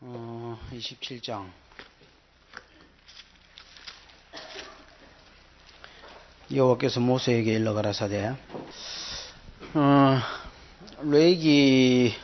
27장. 여호와께서 모세에게 일러 가라사대. 레위기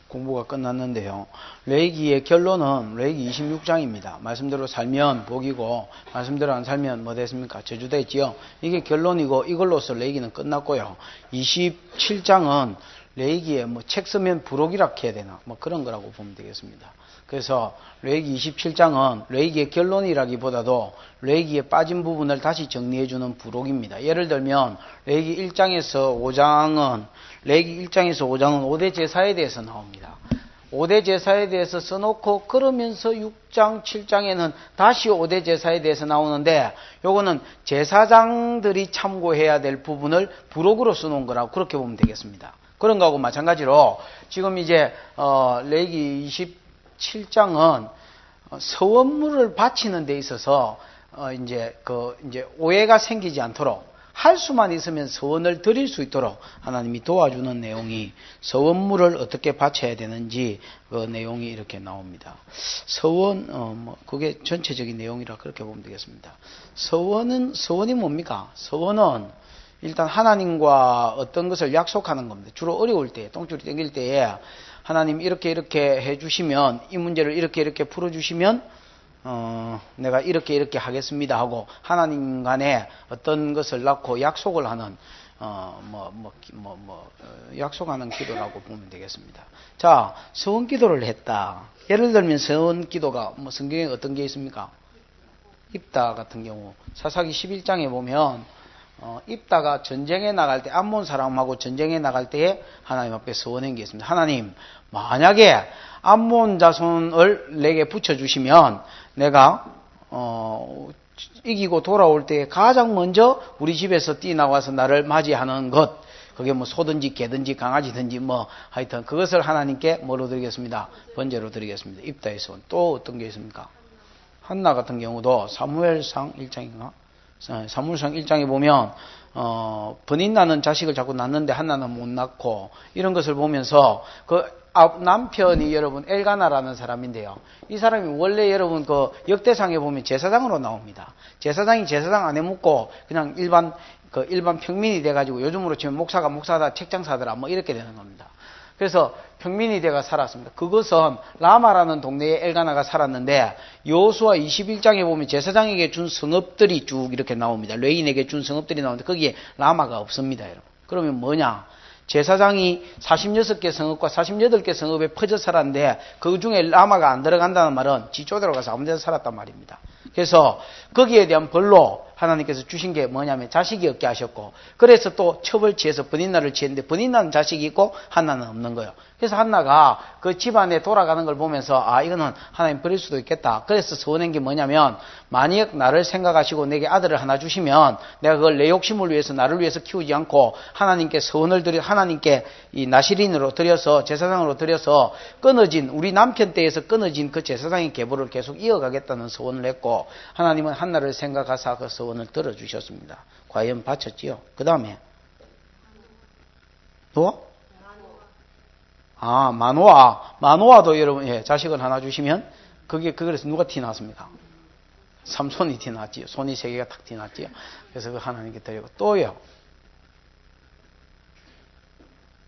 공부가 끝났는데요. 레위기의 결론은 레위기 26장입니다. 말씀대로 살면 복이고 말씀대로 안 살면 뭐 됐습니까? 저주됐지요. 이게 결론이고 이걸로서 레위기는 끝났고요. 27장은 레위기에 뭐 책 쓰면 부록이라 해야 되나 뭐 그런 거라고 보면 되겠습니다. 그래서 레위기 27장은 레위기의 결론이라기보다도 레위기에 빠진 부분을 다시 정리해주는 부록입니다. 예를 들면 레위기 1장에서 5장은 레위기 1장에서 5장은 5대 제사에 대해서 나옵니다. 5대 제사에 대해서 써놓고 그러면서 6장, 7장에는 다시 5대 제사에 대해서 나오는데 요거는 제사장들이 참고해야 될 부분을 부록으로 써놓은 거라고 그렇게 보면 되겠습니다. 그런 거하고 마찬가지로 지금 이제 레위기 27장은 서원물을 바치는 데 있어서 이제 오해가 생기지 않도록 할 수만 있으면 서원을 드릴 수 있도록 하나님이 도와주는 내용이 서원물을 어떻게 바쳐야 되는지 그 내용이 이렇게 나옵니다. 서원 그게 전체적인 내용이라 그렇게 보면 되겠습니다. 서원이 뭡니까? 서원은 일단 하나님과 어떤 것을 약속하는 겁니다. 주로 어려울 때, 똥줄이 땡길 때에 하나님 이렇게 해주시면 이 문제를 이렇게 풀어주시면 내가 이렇게 하겠습니다 하고 하나님 간에 어떤 것을 낳고 약속을 하는 약속하는 기도라고 보면 되겠습니다. 자, 서원 기도를 했다. 예를 들면 서원 기도가 성경에 어떤 게 있습니까? 입다 같은 경우 사사기 11장에 보면 입다가 전쟁에 나갈 때 암몬 사람하고 전쟁에 나갈 때에 하나님 앞에 서원한 게 있습니다. 하나님, 만약에 암몬 자손을 내게 붙여주시면 내가 이기고 돌아올 때 가장 먼저 우리 집에서 뛰어나와서 나를 맞이하는 것, 그게 소든지 개든지 강아지든지 하여튼 그것을 하나님께 뭐로 드리겠습니다? 번제로 드리겠습니다. 입다의 서원. 또 어떤 게 있습니까? 한나 같은 경우도 사무엘상 1장인가? 사무엘상 1장에 보면 번인 나는 자식을 자꾸 낳는데 한나는 못 낳고 이런 것을 보면서 그 남편이 여러분 엘가나라는 사람인데요. 이 사람이 원래 여러분 그 역대상에 보면 제사장으로 나옵니다. 제사장이 제사장 안에 묻고 그냥 일반 평민이 돼가지고 요즘으로 치면 목사가 목사다 책장사더라 이렇게 되는 겁니다. 그래서 평민이 돼가 살았습니다. 그것은 라마라는 동네에 엘가나가 살았는데 여호수아 21장에 보면 제사장에게 준 성읍들이 쭉 이렇게 나옵니다. 레인에게 준 성읍들이 나오는데 거기에 라마가 없습니다. 여러분. 그러면 뭐냐? 제사장이 46개 성읍과 48개 성읍에 퍼져 살았는데 그 중에 라마가 안 들어간다는 말은 지조대로 가서 아무 데나 살았단 말입니다. 그래서 거기에 대한 벌로 하나님께서 주신 게 뭐냐면 자식이 없게 하셨고 그래서 또 처벌치해서 번인나를 치했는데 번인나는 자식이 있고 한나는 없는 거예요. 그래서 한나가 그 집안에 돌아가는 걸 보면서 이거는 하나님 버릴 수도 있겠다. 그래서 서원한 게 뭐냐면 만약 나를 생각하시고 내게 아들을 하나 주시면 내가 그걸 내 욕심을 위해서 나를 위해서 키우지 않고 하나님께 서원을 드려 하나님께 이 나시린으로 드려서 제사장으로 드려서 끊어진 우리 남편 때에서 끊어진 그 제사장의 계보를 계속 이어가겠다는 서원을 했고 하나님은 한나를 생각하사 그 서원을 들어주셨습니다. 과연 바쳤지요. 그 다음에 또? 마노아도 여러분 자식을 하나 주시면 그래서 누가 티났습니까? 삼손이 티났지요. 손이 세 개가 탁 티났지요. 그래서 그 하나님께 드리고 또요.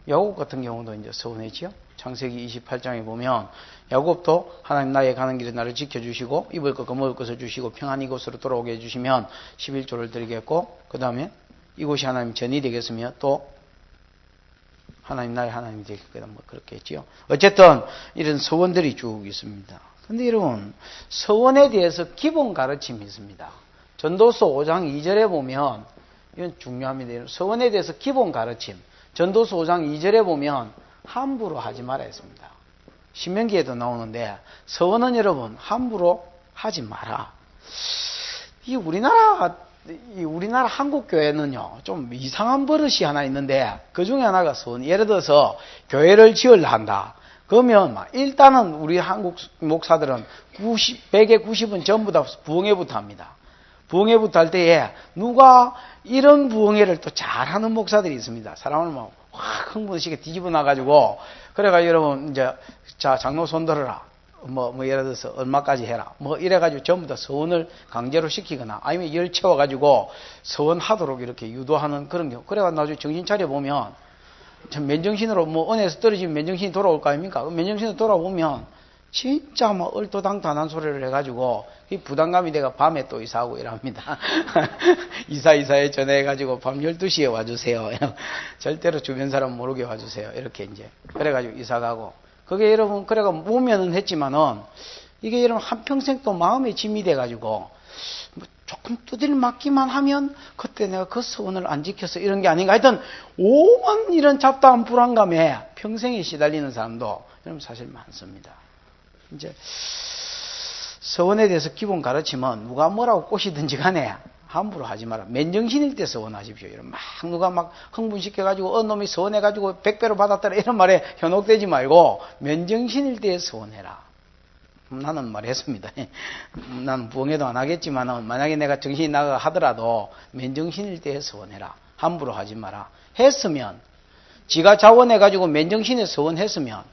야곱 같은 경우도 이제 서운했지요. 창세기 28장에 보면 야곱도 하나님 나의 가는 길에 나를 지켜주시고 입을 것과 먹을 것을 주시고 평안히 이곳으로 돌아오게 해주시면 11조를 드리겠고 그 다음에 이곳이 하나님 전이 되겠으며 또 하나님 나의 하나님이 되겠다 그렇게 했지요. 어쨌든 이런 서원들이 쭉 있습니다. 근데 여러분 서원에 대해서 기본 가르침이 있습니다. 전도서 5장 2절에 보면 이건 중요합니다. 서원에 대해서 기본 가르침 전도서 5장 2절에 보면 함부로 하지 말아 했습니다. 신명기에도 나오는데 서원은 여러분 함부로 하지 마라. 이 우리나라 한국 교회는요 좀 이상한 버릇이 하나 있는데 그 중에 하나가 서원. 예를 들어서 교회를 지으려 한다. 그러면 일단은 우리 한국 목사들은 100의 90은 전부 다 부흥회부터 합니다. 부흥회부터 할 때에 누가 이런 부흥회를 또 잘하는 목사들이 있습니다. 사람을 확 흥분시게 뒤집어 놔가지고 그래가 여러분 이제 자 장로 손 들어라. 예를 들어서 얼마까지 해라. 이래가지고 전부 다 서원을 강제로 시키거나 아니면 열 채워가지고 서원하도록 이렇게 유도하는 그런 경우. 그래가지고 나중에 정신 차려보면, 맨정신으로 은혜에서 떨어지면 맨정신이 돌아올 거 아닙니까? 맨정신으로 돌아오면 진짜 얼토당토한 소리를 해가지고 이 부담감이 내가 밤에 또 이사하고 이랍니다. 이사에 전화해가지고 밤 12시에 와주세요. 절대로 주변 사람 모르게 와주세요. 이렇게 이제. 그래가지고 이사가고. 그게 여러분, 그래가 무면은 했지만은, 이게 여러분 한평생 또 마음에 짐이 돼가지고, 조금 두들 맞기만 하면, 그때 내가 그 소원을 안 지켜서 이런 게 아닌가. 하여튼, 오만 이런 잡다한 불안감에 평생에 시달리는 사람도 여러분 사실 많습니다. 이제, 서원에 대해서 기본 가르치면, 누가 뭐라고 꼬시든지 간에, 함부로 하지 마라. 맨정신일 때 서원하십시오. 이런 누가 흥분시켜가지고 놈이 서원해가지고 100배로 받았더라 이런 말에 현혹되지 말고 맨정신일 때 서원해라. 나는 말했습니다. 나는 부엉해도 안 하겠지만 만약에 내가 정신이 나가 하더라도 맨정신일 때 서원해라. 함부로 하지 마라. 했으면 지가 자원해가지고 맨정신에 서원했으면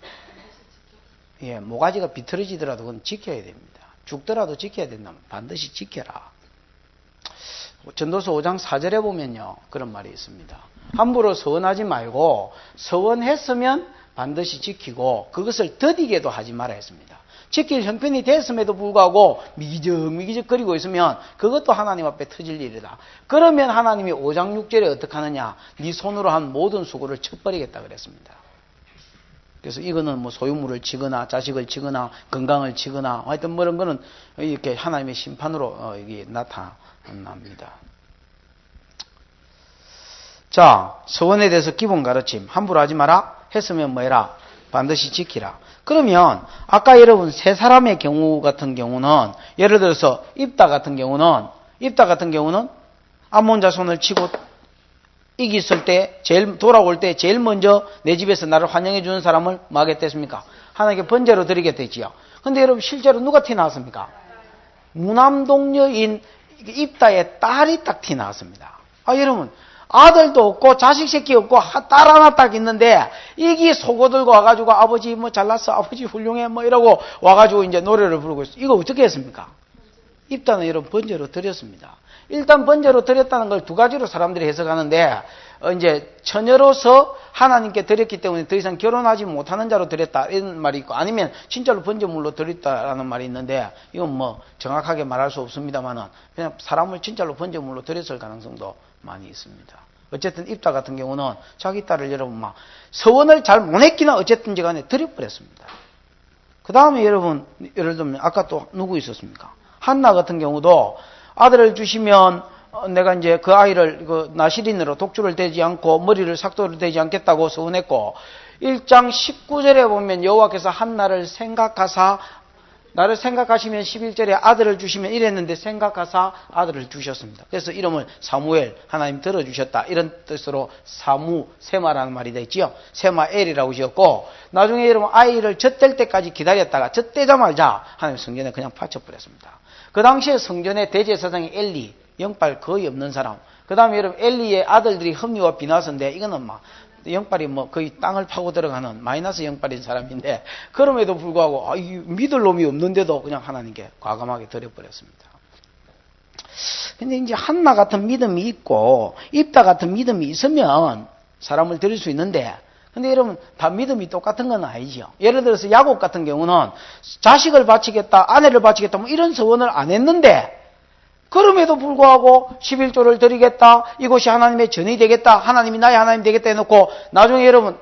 모가지가 비틀어지더라도 그건 지켜야 됩니다. 죽더라도 지켜야 된다면 반드시 지켜라. 전도서 5장 4절에 보면요, 그런 말이 있습니다. 함부로 서원하지 말고 서원했으면 반드시 지키고 그것을 더디게도 하지 말아야 했습니다. 지킬 형편이 됐음에도 불구하고 미기적거리고 있으면 그것도 하나님 앞에 터질 일이다. 그러면 하나님이 5장 6절에 어떻게 하느냐? 네 손으로 한 모든 수고를 쳐버리겠다 그랬습니다. 그래서 이거는 소유물을 치거나 자식을 치거나 건강을 치거나 하여튼 그런 거는 이렇게 하나님의 심판으로 이게 나타납니다. 자, 서원에 대해서 기본 가르침. 함부로 하지 마라. 했으면 해라. 반드시 지키라. 그러면 아까 여러분 세 사람의 경우 같은 경우는 예를 들어서 입다 같은 경우는 암몬 자손을 치고 이겼을 때 돌아올 때 제일 먼저 내 집에서 나를 환영해 주는 사람을 뭐 하겠댔습니까? 하나님께 번제로 드리겠댔지요. 근데 여러분 실제로 누가 티 나왔습니까? 무남동녀인 입다의 딸이 딱 티 나왔습니다. 여러분 아들도 없고 자식 새끼 없고 딸 하나 딱 있는데 이게 속어들고 와가지고 아버지 잘났어, 아버지 훌륭해 이러고 와가지고 이제 노래를 부르고 있어. 이거 어떻게 했습니까? 입다는 여러분 번제로 드렸습니다. 일단 번제로 드렸다는 걸 두 가지로 사람들이 해석하는데 이제 처녀로서 하나님께 드렸기 때문에 더 이상 결혼하지 못하는 자로 드렸다 이런 말이 있고 아니면 진짜로 번제물로 드렸다라는 말이 있는데 이건 정확하게 말할 수 없습니다만은 그냥 사람을 진짜로 번제물로 드렸을 가능성도 많이 있습니다. 어쨌든 입다 같은 경우는 자기 딸을 여러분 서원을 잘 못 했기나 어쨌든지 간에 드려버렸습니다. 그 다음에 여러분 예를 들면 아까 또 누구 있었습니까? 한나 같은 경우도 아들을 주시면 내가 이제 그 아이를 나실인으로 독주를 대지 않고 머리를 삭도를 대지 않겠다고 서원했고 1장 19절에 보면 여호와께서 한나를 생각하사 나를 생각하시면 11절에 아들을 주시면 이랬는데 생각하사 아들을 주셨습니다. 그래서 이름을 사무엘 하나님 들어주셨다 이런 뜻으로 세마라는 말이 되지요. 세마엘이라고 지었고 나중에 여러분 아이를 젖될 때까지 기다렸다가 젖되자마자 하나님 성전에 그냥 바쳐버렸습니다. 그 당시에 성전에 대제사장이 엘리 영빨 거의 없는 사람. 그 다음에 여러분 엘리의 아들들이 흠리와 비나스인데 이거는 영빨이 거의 땅을 파고 들어가는 마이너스 영빨인 사람인데 그럼에도 불구하고 믿을 놈이 없는데도 그냥 하나님께 과감하게 드려버렸습니다. 근데 이제 한나 같은 믿음이 있고 입다 같은 믿음이 있으면 사람을 드릴 수 있는데 근데 여러분 다 믿음이 똑같은 건 아니죠. 예를 들어서 야곱 같은 경우는 자식을 바치겠다 아내를 바치겠다 이런 서원을 안 했는데 그럼에도 불구하고 11조를 드리겠다. 이곳이 하나님의 전이 되겠다. 하나님이 나의 하나님 되겠다 해놓고 나중에 여러분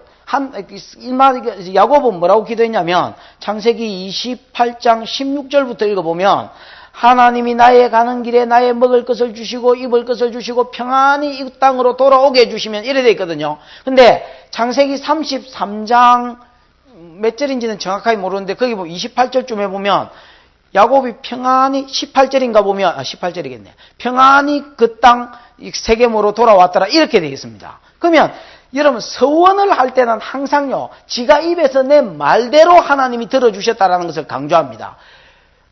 야곱은 뭐라고 기도했냐면 창세기 28장 16절부터 읽어보면 하나님이 나의 가는 길에 나의 먹을 것을 주시고 입을 것을 주시고 평안히 이 땅으로 돌아오게 해주시면 이래 돼 있거든요. 근데 창세기 33장 몇 절인지는 정확하게 모르는데 거기 28절쯤에 보면 야곱이 평안히 18절인가 보면 18절이겠네. 평안히 그 땅 세겜으로 돌아왔더라 이렇게 되어 있습니다. 그러면 여러분 서원을 할 때는 항상요 지가 입에서 내 말대로 하나님이 들어주셨다라는 것을 강조합니다.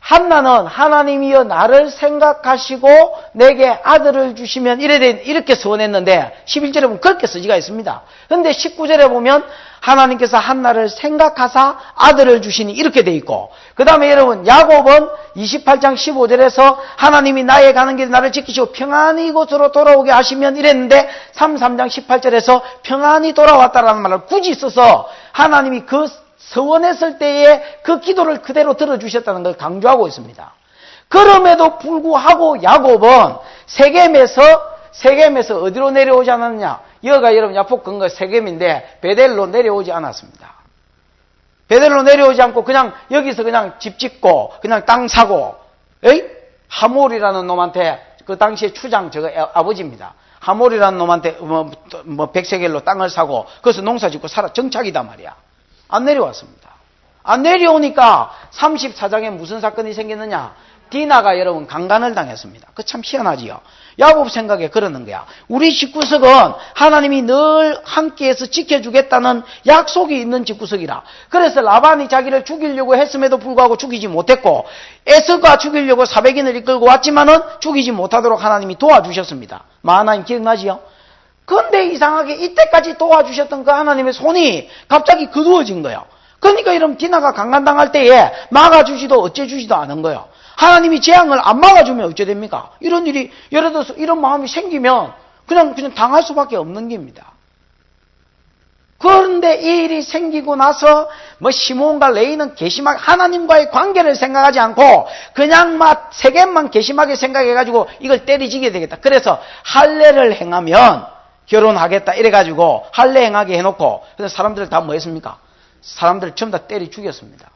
한나는 하나님이여 나를 생각하시고 내게 아들을 주시면 이렇게 서원했는데 11절에 보면 그렇게 쓰지가 있습니다. 그런데 19절에 보면 하나님께서 한나를 생각하사 아들을 주시니 이렇게 돼 있고, 그 다음에 여러분 야곱은 28장 15절에서 하나님이 나의 가는 길에 나를 지키시고 평안히 이곳으로 돌아오게 하시면 이랬는데 33장 18절에서 평안히 돌아왔다라는 말을 굳이 써서 하나님이 그 서원했을 때에 그 기도를 그대로 들어주셨다는 걸 강조하고 있습니다. 그럼에도 불구하고 야곱은 세겜에서 어디로 내려오지 않았느냐? 여기가 여러분 야포 근거 세겜인데 베델로 내려오지 않았습니다. 베델로 내려오지 않고 그냥 여기서 그냥 집 짓고 그냥 땅 사고, 하몰이라는 놈한테, 그 당시에 추장 저거 아버지입니다. 하몰이라는 놈한테 백세겔로 땅을 사고 거기서 농사 짓고 살아 정착이단 말이야. 안 내려왔습니다. 안 내려오니까 34장에 무슨 사건이 생겼느냐? 디나가 여러분 강간을 당했습니다. 그 참 희한하지요. 야곱 생각에 그러는 거야. 우리 집구석은 하나님이 늘 함께해서 지켜주겠다는 약속이 있는 집구석이라. 그래서 라반이 자기를 죽이려고 했음에도 불구하고 죽이지 못했고, 에서가 죽이려고 400인을 이끌고 왔지만은 죽이지 못하도록 하나님이 도와주셨습니다. 마하나임 기억나지요? 근데 이상하게 이때까지 도와주셨던 그 하나님의 손이 갑자기 거두어진 거예요. 그러니까 이런 디나가 강간당할 때에 막아주지도 어째주지도 않은 거예요. 하나님이 재앙을 안 막아주면 어째 됩니까? 이런 일이, 예를 들어서 이런 마음이 생기면 그냥 당할 수밖에 없는 겁니다. 그런데 이 일이 생기고 나서 시몬과 레이는 괘씸하게 하나님과의 관계를 생각하지 않고 그냥 세겜만 괘씸하게 생각해가지고 이걸 때리지게 되겠다. 그래서 할례를 행하면 결혼하겠다 이래가지고 할례 행하게 해놓고, 그래서 사람들을 다 뭐 했습니까? 사람들을 전부 다 때려 죽였습니다.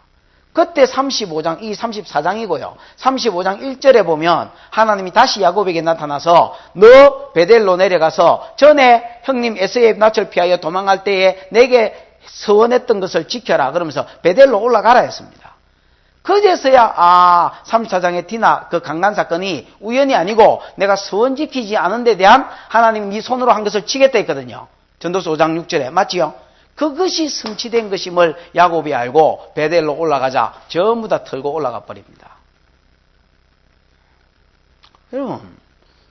그때 35장, 이 34장이고요. 35장 1절에 보면 하나님이 다시 야곱에게 나타나서 너 베델로 내려가서 전에 형님 에서의 낯을 피하여 도망갈 때에 내게 서원했던 것을 지켜라. 그러면서 베델로 올라가라 했습니다. 그제서야 34장의 디나 그 강간 사건이 우연이 아니고 내가 서원 지키지 않은 데 대한 하나님이 네 손으로 한 것을 지겠다 했거든요. 전도서 5장 6절에 맞지요? 그것이 성취된 것임을 야곱이 알고 베델로 올라가자 전부 다 털고 올라가 버립니다. 여러분,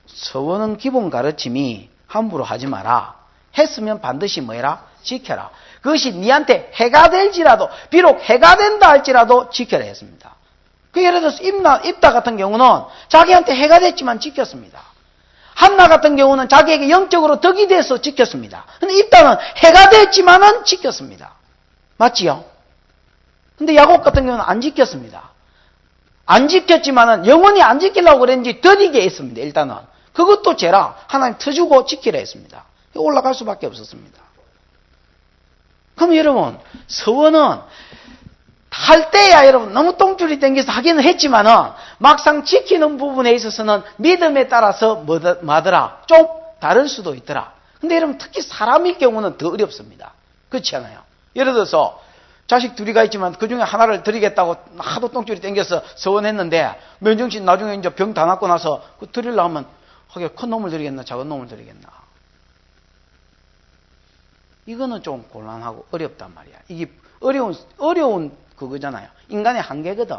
서원은 기본 가르침이 함부로 하지 마라. 했으면 반드시 뭐해라? 지켜라. 그것이 니한테 해가 될지라도, 비록 해가 된다 할지라도 지켜라 했습니다. 그 예를 들어서 입다 같은 경우는 자기한테 해가 됐지만 지켰습니다. 한나 같은 경우는 자기에게 영적으로 덕이 돼서 지켰습니다. 근데 입다는 해가 됐지만은 지켰습니다. 맞지요? 근데 야곱 같은 경우는 안 지켰습니다. 안 지켰지만은 영원히 안 지키려고 그랬는지 더디게 했습니다. 일단은. 그것도 죄라. 하나님 터주고 지키라 했습니다. 올라갈 수밖에 없었습니다. 그럼 여러분, 서원은 할 때야 여러분 너무 똥줄이 땡겨서 하기는 했지만은 막상 지키는 부분에 있어서는 믿음에 따라서 뭐더라? 좀 다를 수도 있더라. 근데 여러분 특히 사람일 경우는 더 어렵습니다. 그렇지 않아요? 예를 들어서 자식 둘이가 있지만 그 중에 하나를 드리겠다고 하도 똥줄이 땡겨서 서원했는데 면정신 나중에 이제 병 다 낫고 나서 그 드리려고 하면 하게 큰 놈을 드리겠나 작은 놈을 드리겠나. 이거는 좀 곤란하고 어렵단 말이야. 이게 어려운 그거잖아요. 인간의 한계거든.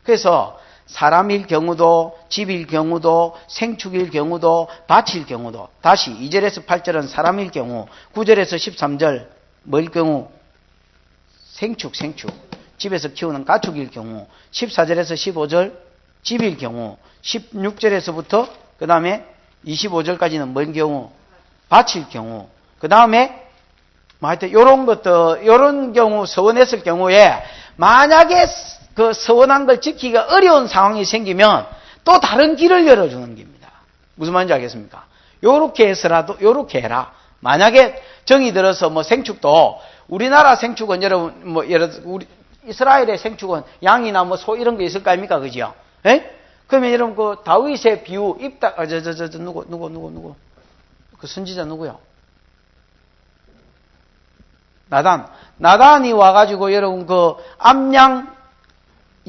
그래서 사람일 경우도 집일 경우도 생축일 경우도 밭일 경우도 다시 2절에서 8절은 사람일 경우 9절에서 13절 뭘 경우? 생축 집에서 키우는 가축일 경우 14절에서 15절 집일 경우 16절에서부터 그 다음에 25절까지는 뭔 경우? 밭일 경우 그 다음에 하여튼 요런 경우 서원했을 경우에 만약에 그 서원한 걸 지키기가 어려운 상황이 생기면 또 다른 길을 열어주는 겁니다. 무슨 말인지 알겠습니까? 요렇게 해서라도 요렇게 해라. 만약에 정이 들어서 생축도 우리나라 생축은 여러분 우리 이스라엘의 생축은 양이나 소 이런 게 있을 거 아닙니까? 그죠? 예? 그러면 여러분 그 다윗의 비유 누구 그 선지자 누구요? 나단이 와가지고 여러분 그 암양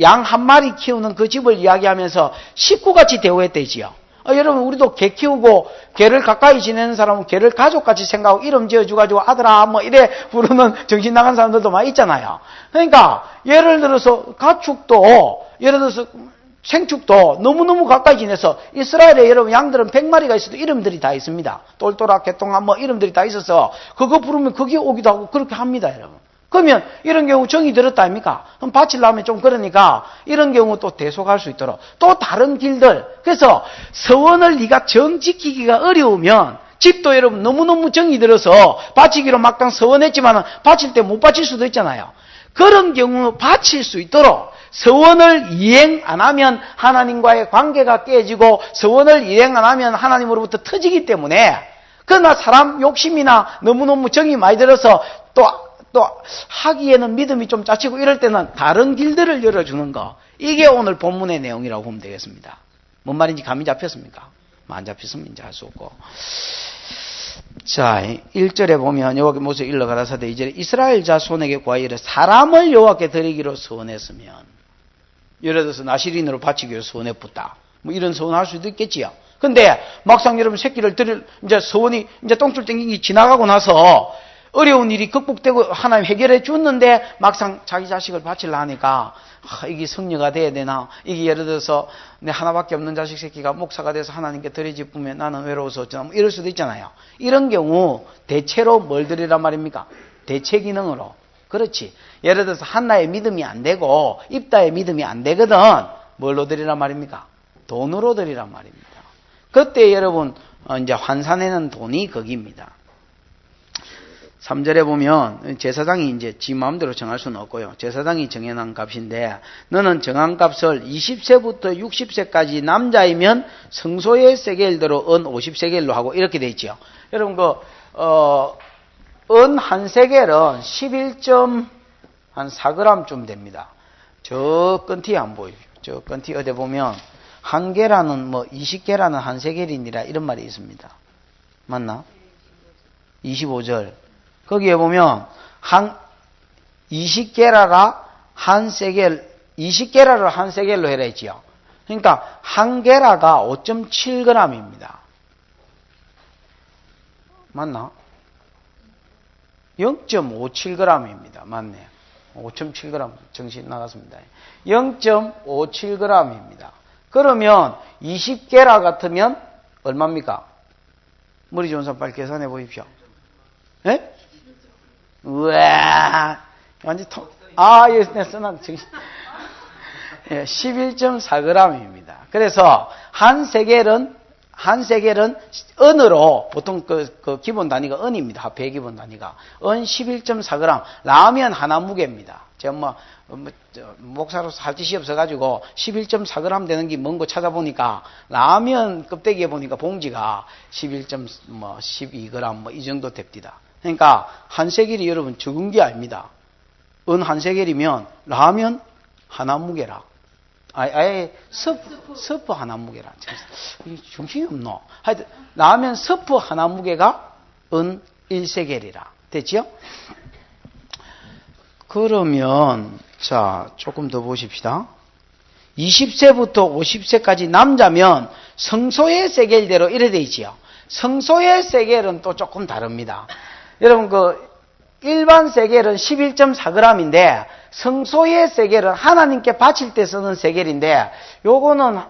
양 한 마리 키우는 그 집을 이야기하면서 식구같이 대우했대지요. 여러분, 우리도 개 키우고, 개를 가까이 지내는 사람은 개를 가족같이 생각하고, 이름 지어줘가지고, 아들아, 뭐, 이래 부르는 정신 나간 사람들도 많이 있잖아요. 그러니까, 예를 들어서, 가축도, 예를 들어서, 생축도 너무너무 가까이 지내서, 이스라엘에 여러분, 양들은 100마리가 있어도 이름들이 다 있습니다. 똘똘아, 개똥아, 뭐, 이름들이 다 있어서, 그거 부르면 거기 오기도 하고, 그렇게 합니다, 여러분. 그러면 이런 경우 정이 들었다 아닙니까? 그럼 바치려면 좀 그러니까 이런 경우 또 대속할 수 있도록 또 다른 길들. 그래서 서원을 네가 정 지키기가 어려우면 집도 여러분 너무너무 정이 들어서 바치기로 막상 서원했지만 바칠 때 못 바칠 수도 있잖아요. 그런 경우 바칠 수 있도록 서원을 이행 안 하면 하나님과의 관계가 깨지고 서원을 이행 안 하면 하나님으로부터 터지기 때문에 그러나 사람 욕심이나 너무너무 정이 많이 들어서 또 하기에는 믿음이 좀 짜치고 이럴 때는 다른 길들을 열어주는 거. 이게 오늘 본문의 내용이라고 보면 되겠습니다. 뭔 말인지 감이 잡혔습니까? 안 잡혔으면 이제 할 수 없고. 자, 1절에 보면 여호와께 모세 일러 가라사대 2절에 이스라엘 자손에게 구하여 이르 사람을 여호와께 드리기로 서원했으면 예를 들어서 나시린으로 바치기로 서원했다. 뭐 이런 서원할 수도 있겠지요. 근데 막상 여러분 새끼를 드릴 이제 서원이 이제 똥줄 땡기기 지나가고 나서 어려운 일이 극복되고 하나님 해결해 줬는데 막상 자기 자식을 바치려 하니까 이게 성녀가 돼야 되나, 이게 예를 들어서 내 하나밖에 없는 자식 새끼가 목사가 돼서 하나님께 드리지쁘면 나는 외로워서 어쩌나 뭐 이럴 수도 있잖아요. 이런 경우 대체로 뭘 드리란 말입니까? 대체 기능으로. 그렇지. 예를 들어서 한나의 믿음이 안 되고 입다의 믿음이 안 되거든. 뭘로 드리란 말입니까? 돈으로 드리란 말입니다. 그때 여러분 이제 환산에는 돈이 거기입니다. 3절에 보면 제사장이 이제 지 마음대로 정할 수는 없고요. 제사장이 정해놓은 값인데 너는 정한 값을 20세부터 60세까지 남자이면 성소의 세겔대로 은 50세겔로 하고 이렇게 돼 있죠. 여러분 은 한 세겔은 11.4g쯤 됩니다. 저 끈티 안 보이죠. 저 끈티 어디 보면 한 개라는 뭐 20개라는 한 세겔이니라 이런 말이 있습니다. 맞나? 25절. 거기에 보면 한 20게라가 한 세겔, 20게라를 한 세겔로 해라 했지요. 그러니까 한 게라가 5.7g입니다. 맞나? 0.57g입니다. 맞네요. 5.7g 정신 나갔습니다. 0.57g입니다. 그러면 20게라 같으면 얼마입니까? 머리 좋은 사람 빨리 계산해 보십시오. 예? 우와, 완전 예, 써놨, 예, 11.4g입니다. 그래서 한 세겔은 은으로, 보통 그 기본 단위가 은입니다. 배 기본 단위가. 은 11.4g. 라면 하나 무게입니다. 제가 목사로서 할 짓이 없어가지고 11.4g 되는 게 뭔 거 찾아보니까 라면 껍데기에 보니까 봉지가 12g 뭐 이 정도 됩니다. 그러니까 한 세겔이 여러분 적은 게 아닙니다. 은 한 세겔이면 라면 하나 무게라. 아예 서프 하나 무게라. 정신이 없노. 하여튼 라면 서프 하나 무게가 은 1세겔이라. 됐죠? 그러면 자 조금 더 보십시다. 20세부터 50세까지 남자면 성소의 세겔대로 이래 돼 있지요. 성소의 세겔은 또 조금 다릅니다. 여러분 일반 세겔은 11.4g인데 성소의 세겔은 하나님께 바칠 때 쓰는 세겔인데 요거는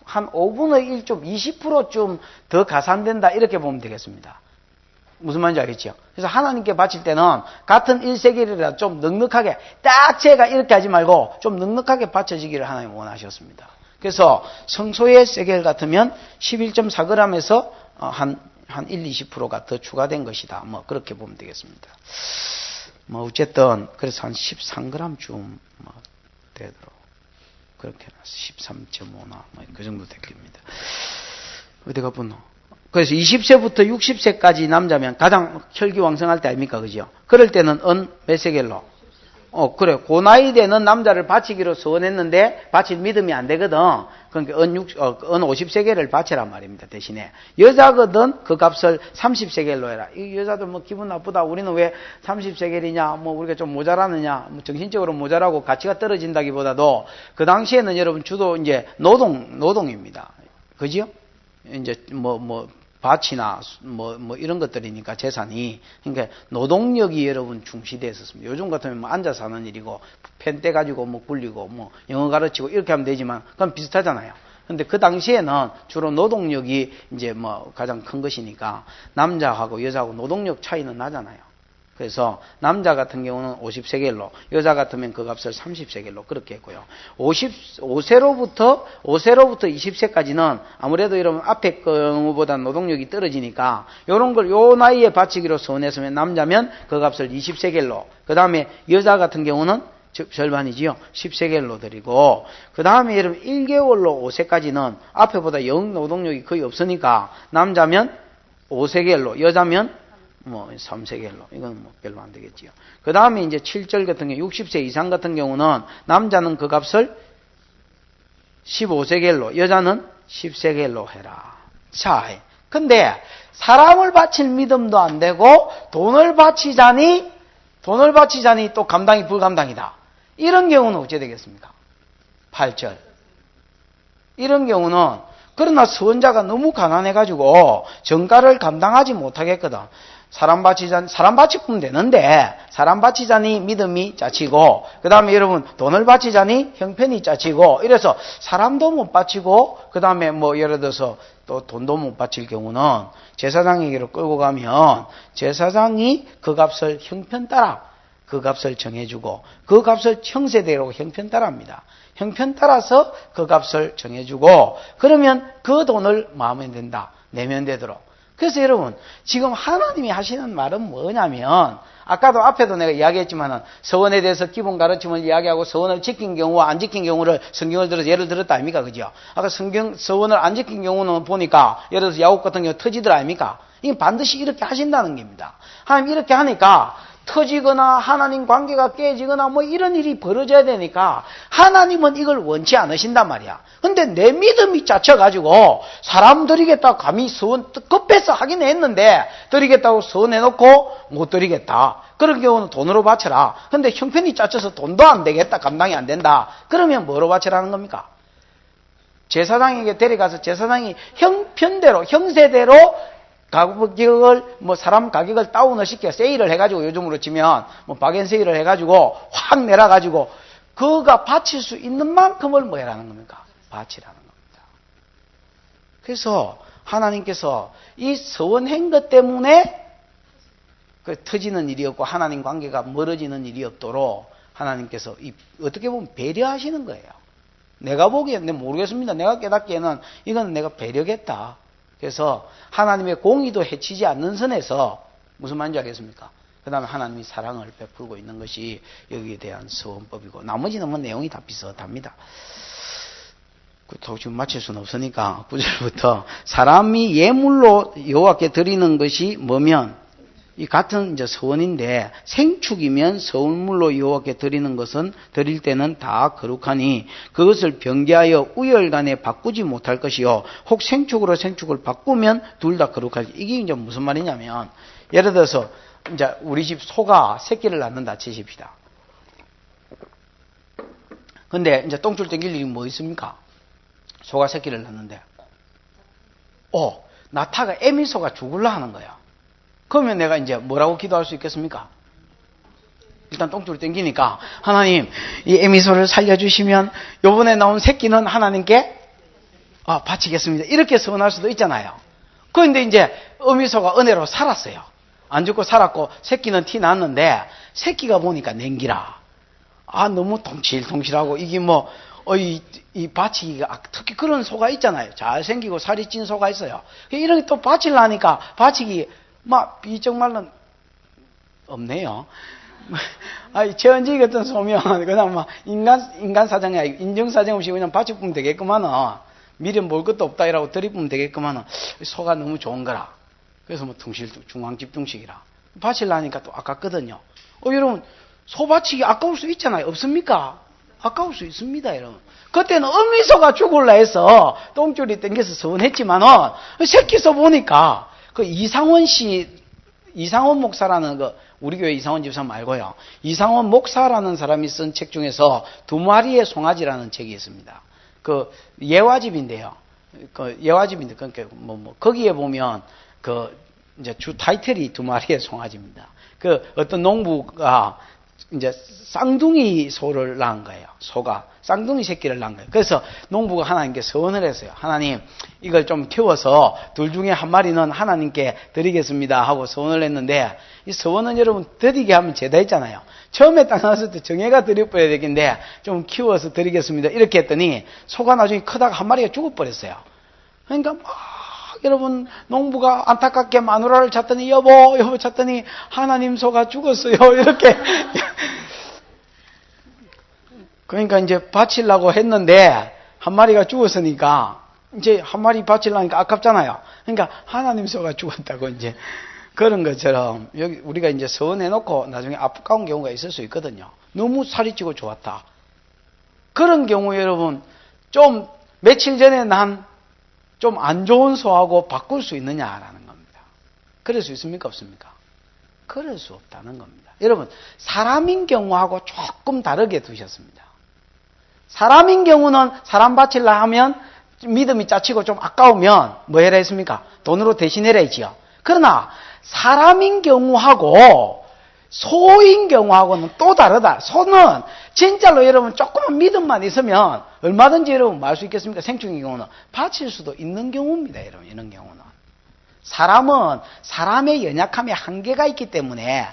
한 5분의 1좀 20%좀 더 가산된다 이렇게 보면 되겠습니다. 무슨 말인지 알겠죠? 그래서 하나님께 바칠 때는 같은 1세겔이라 좀 넉넉하게 딱 제가 이렇게 하지 말고 좀 넉넉하게 바쳐지기를 하나님 원하셨습니다. 그래서 성소의 세겔 같으면 11.4g에서 한 1-20%가 더 추가된 것이다. 뭐 그렇게 보면 되겠습니다. 뭐 어쨌든 그래서 한 13g쯤 뭐 되도록 그렇게 13.5나 뭐 그 정도 될 겁니다. 어디가 붙노? 그래서 20세부터 60세까지 남자면 가장 혈기왕성할 때 아닙니까? 그죠? 그럴 때는 은 몇 세겔로? 그래. 그 나이 되는 남자를 바치기로 서원했는데 바칠 믿음이 안 되거든. 그러니까 은 50세겔을 바치란 말입니다. 대신에 여자거든 그 값을 30세겔로 해라. 이 여자들 뭐 기분 나쁘다. 우리는 왜 30세겔이냐? 뭐 우리가 좀 모자라느냐? 뭐 정신적으로 모자라고 가치가 떨어진다기보다도 그 당시에는 여러분 주로 이제 노동입니다. 그죠? 이제 밭이나 이런 것들이니까 재산이. 그러니까 노동력이 여러분 중시되어 있었습니다. 요즘 같으면 앉아서 하는 일이고 펜 떼가지고 굴리고 영어 가르치고 이렇게 하면 되지만 그건 비슷하잖아요. 근데 그 당시에는 주로 노동력이 이제 가장 큰 것이니까 남자하고 여자하고 노동력 차이는 나잖아요. 그래서 남자 같은 경우는 50세겔로, 여자 같으면 그 값을 30세겔로 그렇게 했고요. 5세로부터 20세까지는 아무래도 여러분 앞에 경우보다 노동력이 떨어지니까 요런 걸 요 나이에 바치기로 서원했으면 남자면 그 값을 20세겔로, 그 다음에 여자 같은 경우는 절반이지요. 10세겔로 드리고, 그 다음에 여러분 1개월로 5세까지는 앞에보다 영 노동력이 거의 없으니까 남자면 5세겔로, 여자면 3세겔로. 이건 별로 안 되겠지요. 그 다음에 이제 7절 같은 경우 60세 이상 같은 경우는 남자는 그 값을 15세겔로, 여자는 10세겔로 해라. 자, 근데 사람을 바칠 믿음도 안 되고 돈을 바치자니 또 감당이 불감당이다. 이런 경우는 어찌 되겠습니까? 8절. 이런 경우는 그러나 서원자가 너무 가난해가지고 정가를 감당하지 못하겠거든. 사람 바치면 되는데, 사람 바치자니 믿음이 짜치고, 그 다음에 여러분, 돈을 바치자니 형편이 짜치고, 이래서 사람도 못 바치고, 그 다음에 예를 들어서 또 돈도 못 바칠 경우는 제사장에게로 끌고 가면, 제사장이 그 값을 형편 따라, 그 값을 정해주고, 그 값을 형세대로 형편 따라 합니다. 형편 따라서 그 값을 정해주고, 그러면 그 돈을 마음에 든다. 내면 되도록. 그래서 여러분, 지금 하나님이 하시는 말은 뭐냐면, 아까도 앞에도 내가 이야기했지만은, 서원에 대해서 기본 가르침을 이야기하고 서원을 지킨 경우와 안 지킨 경우를 성경을 들어서 예를 들었다 아닙니까? 그죠? 아까 서원을 안 지킨 경우는 보니까, 예를 들어서 야곱 같은 경우 터지더라 아닙니까? 이게 반드시 이렇게 하신다는 겁니다. 하나님 이렇게 하니까, 터지거나 하나님 관계가 깨지거나 이런 일이 벌어져야 되니까 하나님은 이걸 원치 않으신단 말이야. 근데 내 믿음이 짜쳐가지고 사람 드리겠다 감히 서원 급해서 하긴 했는데 드리겠다고 서원해놓고 못 드리겠다. 그런 경우는 돈으로 바쳐라. 근데 형편이 짜쳐서 돈도 안 되겠다. 감당이 안 된다. 그러면 뭐로 바쳐라는 겁니까? 제사장에게 데려가서 제사장이 형편대로 형세대로 가격을 사람 가격을 다운을 시켜 세일을 해가지고 요즘으로 치면 박앤 세일을 해가지고 확 내려가지고 그가 바칠 수 있는 만큼을 해라는 겁니까? 바치라는 겁니다. 그래서 하나님께서 이 서원한 것 때문에 그 터지는 일이 없고 하나님 관계가 멀어지는 일이 없도록 하나님께서 어떻게 보면 배려하시는 거예요. 내가 보기에는 모르겠습니다. 내가 깨닫기에는 이건 내가 배려겠다. 그래서 하나님의 공의도 해치지 않는 선에서 무슨 말인지 알겠습니까? 그 다음에 하나님이 사랑을 베풀고 있는 것이 여기에 대한 서원법이고 나머지는 내용이 다 비슷합니다. 지금 맞힐 수는 없으니까 9절부터 사람이 예물로 여호와께 드리는 것이 뭐면 이 같은 이제 서원인데 생축이면 서울물로 여호와께 드리는 것은 드릴 때는 다 거룩하니 그것을 변개하여 우열간에 바꾸지 못할 것이요 혹 생축으로 생축을 바꾸면 둘 다 거룩하지. 이게 이제 무슨 말이냐면 예를 들어서 이제 우리 집 소가 새끼를 낳는다 치십시다. 근데 이제 똥줄 땡길 일이 뭐 있습니까? 소가 새끼를 낳는데 낳다가 애미소가 죽을라 하는 거야. 그러면 내가 이제 뭐라고 기도할 수 있겠습니까? 일단 똥줄을 땡기니까 하나님 이 애미소를 살려주시면 요번에 나온 새끼는 하나님께 바치겠습니다. 이렇게 서원할 수도 있잖아요. 그런데 이제 어미소가 은혜로 살았어요. 안 죽고 살았고 새끼는 티 났는데 새끼가 보니까 냉기라. 너무 통실통실하고 이게 이 바치기가 특히 그런 소가 있잖아요. 잘생기고 살이 찐 소가 있어요. 이런 게 또 바치려니까 바치기 이 정말은 없네요. 최은지 같은 소면 그냥 인간 사정이 아니고 인정 사정 없이 그냥 바치면 되겠구만은 미련 볼 것도 없다 이라고 들이부면 되겠구만은 소가 너무 좋은 거라. 그래서 중앙집중식이라 바치려니까 또 아깝거든요. 여러분 소 바치기 아까울 수 있잖아요. 없습니까? 아까울 수 있습니다, 여러분. 그때는 어미소가 죽을라 해서 똥줄이 땡겨서 서운했지만은 새끼 소 보니까 그 이상원 목사라는 우리 교회 이상원 집사 말고요. 이상원 목사라는 사람이 쓴 책 중에서 두 마리의 송아지라는 책이 있습니다. 그 예화집인데요. 그 예화집인데, 그러니까 거기에 보면 이제 주 타이틀이 2마리의 송아지입니다. 어떤 농부가 이제 쌍둥이 소를 낳은 거예요. 소가 쌍둥이 새끼를 낳은 거예요. 그래서 농부가 하나님께 서원을 했어요. 하나님, 이걸 좀 키워서 둘 중에 한 마리는 하나님께 드리겠습니다 하고 서원을 했는데, 이 서원은 여러분 드리게 하면 죄다 했잖아요. 처음에 딱 나왔을 때 정예가 드려버려야 되겠는데 좀 키워서 드리겠습니다 이렇게 했더니 소가 나중에 크다가 한 마리가 죽어버렸어요. 그러니까 막 여러분 농부가 안타깝게 마누라를 찾더니 여보 찾더니 하나님 소가 죽었어요 이렇게. 그러니까 이제 바치려고 했는데 한 마리가 죽었으니까 이제 한 마리 바치려니까 아깝잖아요. 그러니까 하나님 소가 죽었다고 이제 그런 것처럼 여기 우리가 이제 서원해놓고 나중에 아까운 경우가 있을 수 있거든요. 너무 살이 찌고 좋았다. 그런 경우 여러분 좀 며칠 전에 난 좀 안 좋은 소하고 바꿀 수 있느냐라는 겁니다. 그럴 수 있습니까? 없습니까? 그럴 수 없다는 겁니다. 여러분 사람인 경우하고 조금 다르게 두셨습니다. 사람인 경우는 사람 바치려 하면 믿음이 짜치고 좀 아까우면 뭐 해라 했습니까? 돈으로 대신해라 했지요. 그러나 사람인 경우하고 소인 경우하고는 또 다르다. 소는 진짜로 여러분 조금만 믿음만 있으면 얼마든지 여러분 말 수 있겠습니까? 생충인 경우는 바칠 수도 있는 경우입니다. 여러분 이런 경우는. 사람은 사람의 연약함에 한계가 있기 때문에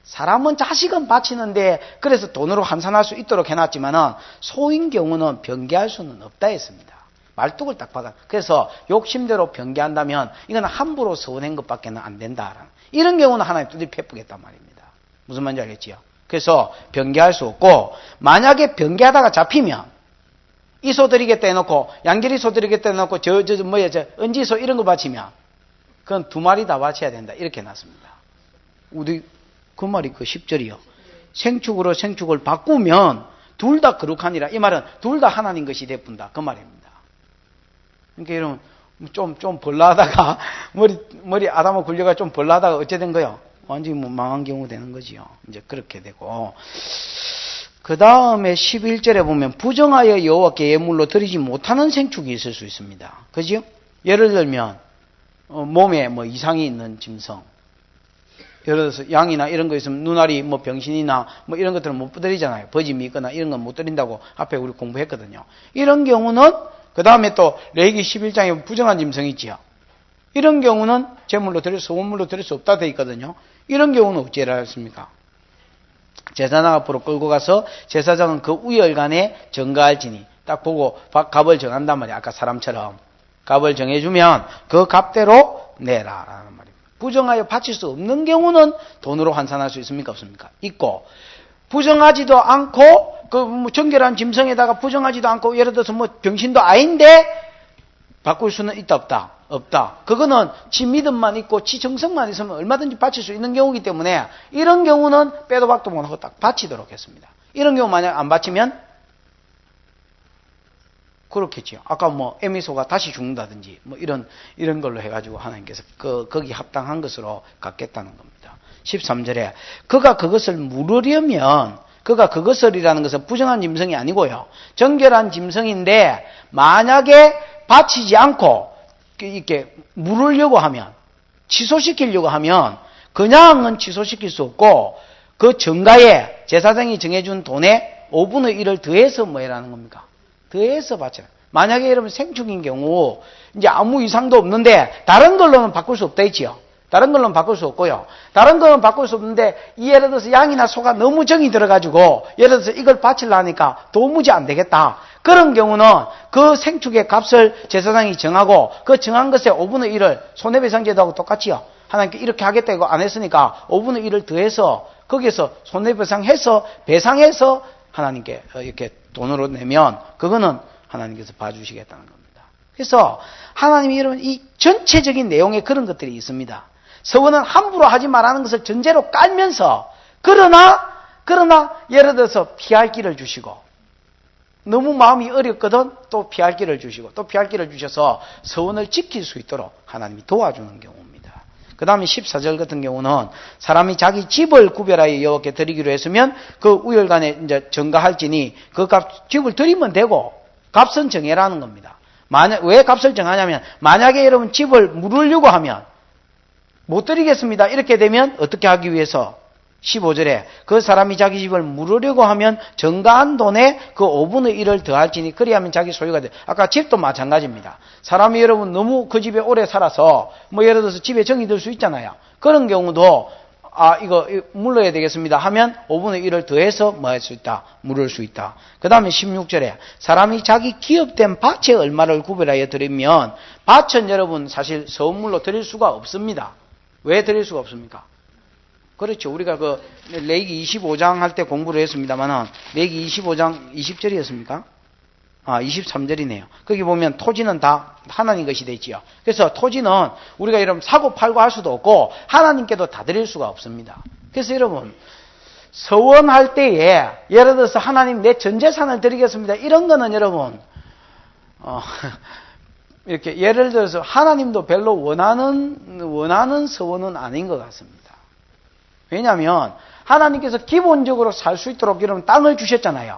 사람은 자식은 바치는데 그래서 돈으로 환산할 수 있도록 해놨지만은 소인 경우는 변개할 수는 없다 했습니다. 말뚝을 딱 받아. 그래서 욕심대로 변개한다면 이건 함부로 서운한 것밖에는 안 된다. 이런 경우는 하나님 두드려 패쁘겠단 말입니다. 무슨 말인지 알겠지요? 그래서 변개할 수 없고 만약에 변개하다가 잡히면 이 소 드리겠다 해놓고 양계리 소 드리겠다 해놓고 은지소 이런 거 바치면 그건 2마리 다 바쳐야 된다. 이렇게 해놨습니다. 우리 그 말이 그 10절이요. 생축으로 생축을 바꾸면 둘 다 거룩하니라. 이 말은 둘 다 하나님 것이 되뿐다. 그 말입니다. 그러니까 여러분 좀 벌라하다가 머리 아담아 굴려가 좀 벌라하다가 어째 된 거요? 완전히 망한 경우 되는 거지요. 이제 그렇게 되고 그 다음에 11절에 보면 부정하여 여호와께 예물로 드리지 못하는 생축이 있을 수 있습니다. 그죠? 예를 들면 몸에 이상이 있는 짐승, 예를 들어서 양이나 이런 거 있으면 눈알이 병신이나 이런 것들은 못 드리잖아요. 버짐이 있거나 이런 건 못 드린다고 앞에 우리 공부했거든요. 이런 경우는 그 다음에 또 레위기 11장에 부정한 짐승이 있지요. 이런 경우는 제물로 소원물로 드릴 수 없다 돼 있거든요. 이런 경우는 어찌해야 했습니까? 제사장 앞으로 끌고 가서 제사장은 그 우열간에 정가할지니 딱 보고 값을 정한단 말이에요. 아까 사람처럼 값을 정해주면 그 값대로 내라라는 말입니다. 부정하여 바칠 수 없는 경우는 돈으로 환산할 수 있습니까? 없습니까? 있고 부정하지도 않고 정결한 짐승에다가 부정하지도 않고 예를 들어서 병신도 아닌데 바꿀 수는 있다 없다? 없다. 그거는 지 믿음만 있고 지 정성만 있으면 얼마든지 바칠 수 있는 경우이기 때문에 이런 경우는 빼도 박도 못하고 딱 바치도록 했습니다. 이런 경우 만약 안 바치면 그렇겠지요. 아까 에미소가 다시 죽는다든지 이런 걸로 해가지고 하나님께서 거기 합당한 것으로 갖겠다는 겁니다. 13절에 그가 그것을 물으려면 그가 그것을이라는 것은 부정한 짐승이 아니고요. 정결한 짐승인데 만약에 바치지 않고 이렇게 물으려고 하면 취소시키려고 하면 그냥은 취소시킬 수 없고 그 정가에 제사장이 정해준 돈에 5분의 1을 더해서 해라는 겁니까? 더해서 바쳐라. 만약에 여러분 생축인 경우 이제 아무 이상도 없는데 다른 걸로는 바꿀 수 없다 했지요. 다른 걸로는 바꿀 수 없고요. 다른 거는 바꿀 수 없는데 예를 들어서 양이나 소가 너무 정이 들어가지고 예를 들어서 이걸 바치려 하니까 도무지 안 되겠다. 그런 경우는 그 생축의 값을 제사장이 정하고 그 정한 것의 5분의 1을 손해배상제도하고 똑같이요. 하나님께 이렇게 하겠다 이거 안 했으니까 5분의 1을 더해서 거기에서 손해배상해서 배상해서 하나님께 이렇게 돈으로 내면 그거는 하나님께서 봐주시겠다는 겁니다. 그래서 하나님이 여러분 이 전체적인 내용에 그런 것들이 있습니다. 서원은 함부로 하지 말라는 것을 전제로 깔면서 그러나 예를 들어서 피할 길을 주시고 너무 마음이 어렵거든 또 피할 길을 주시고 또 피할 길을 주셔서 서원을 지킬 수 있도록 하나님이 도와주는 경우입니다. 그 다음에 14절 같은 경우는 사람이 자기 집을 구별하여 여호와께 드리기로 했으면 그 우열간에 이제 정가할지니 그 값 집을 드리면 되고 값은 정해라는 겁니다. 왜 값을 정하냐면, 만약에 여러분 집을 물으려고 하면, 못 드리겠습니다. 이렇게 되면 어떻게 하기 위해서? 15절에 그 사람이 자기 집을 물으려고 하면 정가한 돈에 그 5분의 1을 더할지니 그리하면 자기 소유가 돼. 아까 집도 마찬가지입니다. 사람이 여러분 너무 그 집에 오래 살아서 뭐 예를 들어서 집에 정이 들 수 있잖아요. 그런 경우도 이거 물러야 되겠습니다 하면 5분의 1을 더해서 뭐 할 수 있다? 물을 수 있다. 그 다음에 16절에 사람이 자기 기업된 밭에 얼마를 구별하여 드리면 밭은 여러분 사실 선물로 드릴 수가 없습니다. 왜 드릴 수가 없습니까? 그렇죠. 우리가 그 레위기 25장 할 때 공부를 했습니다만은 레위기 25장 20절이었습니까? 23절이네요. 거기 보면 토지는 다 하나님 것이 되지요. 그래서 토지는 우리가 여러분 사고 팔고 할 수도 없고 하나님께도 다 드릴 수가 없습니다. 그래서 여러분 서원할 때에 예를 들어서 하나님 내 전 재산을 드리겠습니다. 이런 거는 여러분 이렇게 예를 들어서 하나님도 별로 원하는 서원은 아닌 것 같습니다. 왜냐하면 하나님께서 기본적으로 살 수 있도록 여러분 땅을 주셨잖아요.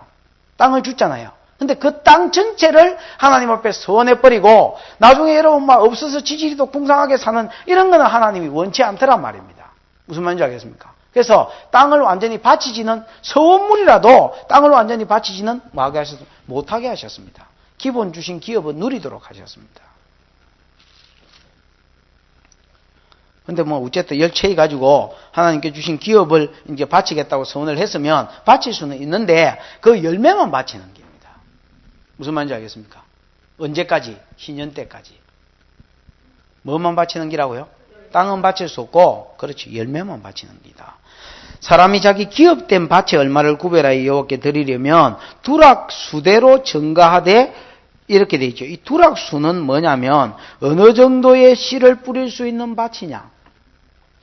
땅을 줬잖아요. 근데 그 땅 전체를 하나님 앞에 서원해버리고 나중에 여러분 막 없어서 지지리도 풍성하게 사는 이런 거는 하나님이 원치 않더란 말입니다. 무슨 말인지 알겠습니까? 그래서 땅을 완전히 바치지는 서원물이라도 땅을 완전히 바치지는 못하게 하셨습니다. 기본 주신 기업은 누리도록 하셨습니다. 근데 뭐 어쨌든 열체해 가지고 하나님께 주신 기업을 이제 바치겠다고 서원을 했으면 바칠 수는 있는데 그 열매만 바치는 겁니다. 무슨 말인지 알겠습니까? 언제까지? 희년 때까지. 뭐만 바치는 기라고요? 땅은 바칠 수 없고 그렇지 열매만 바치는 기다. 사람이 자기 기업된 밭에 얼마를 구별하여 여호와께 드리려면 두락수대로 증가하되 이렇게 돼 있죠. 이 두락수는 뭐냐면 어느 정도의 씨를 뿌릴 수 있는 밭이냐.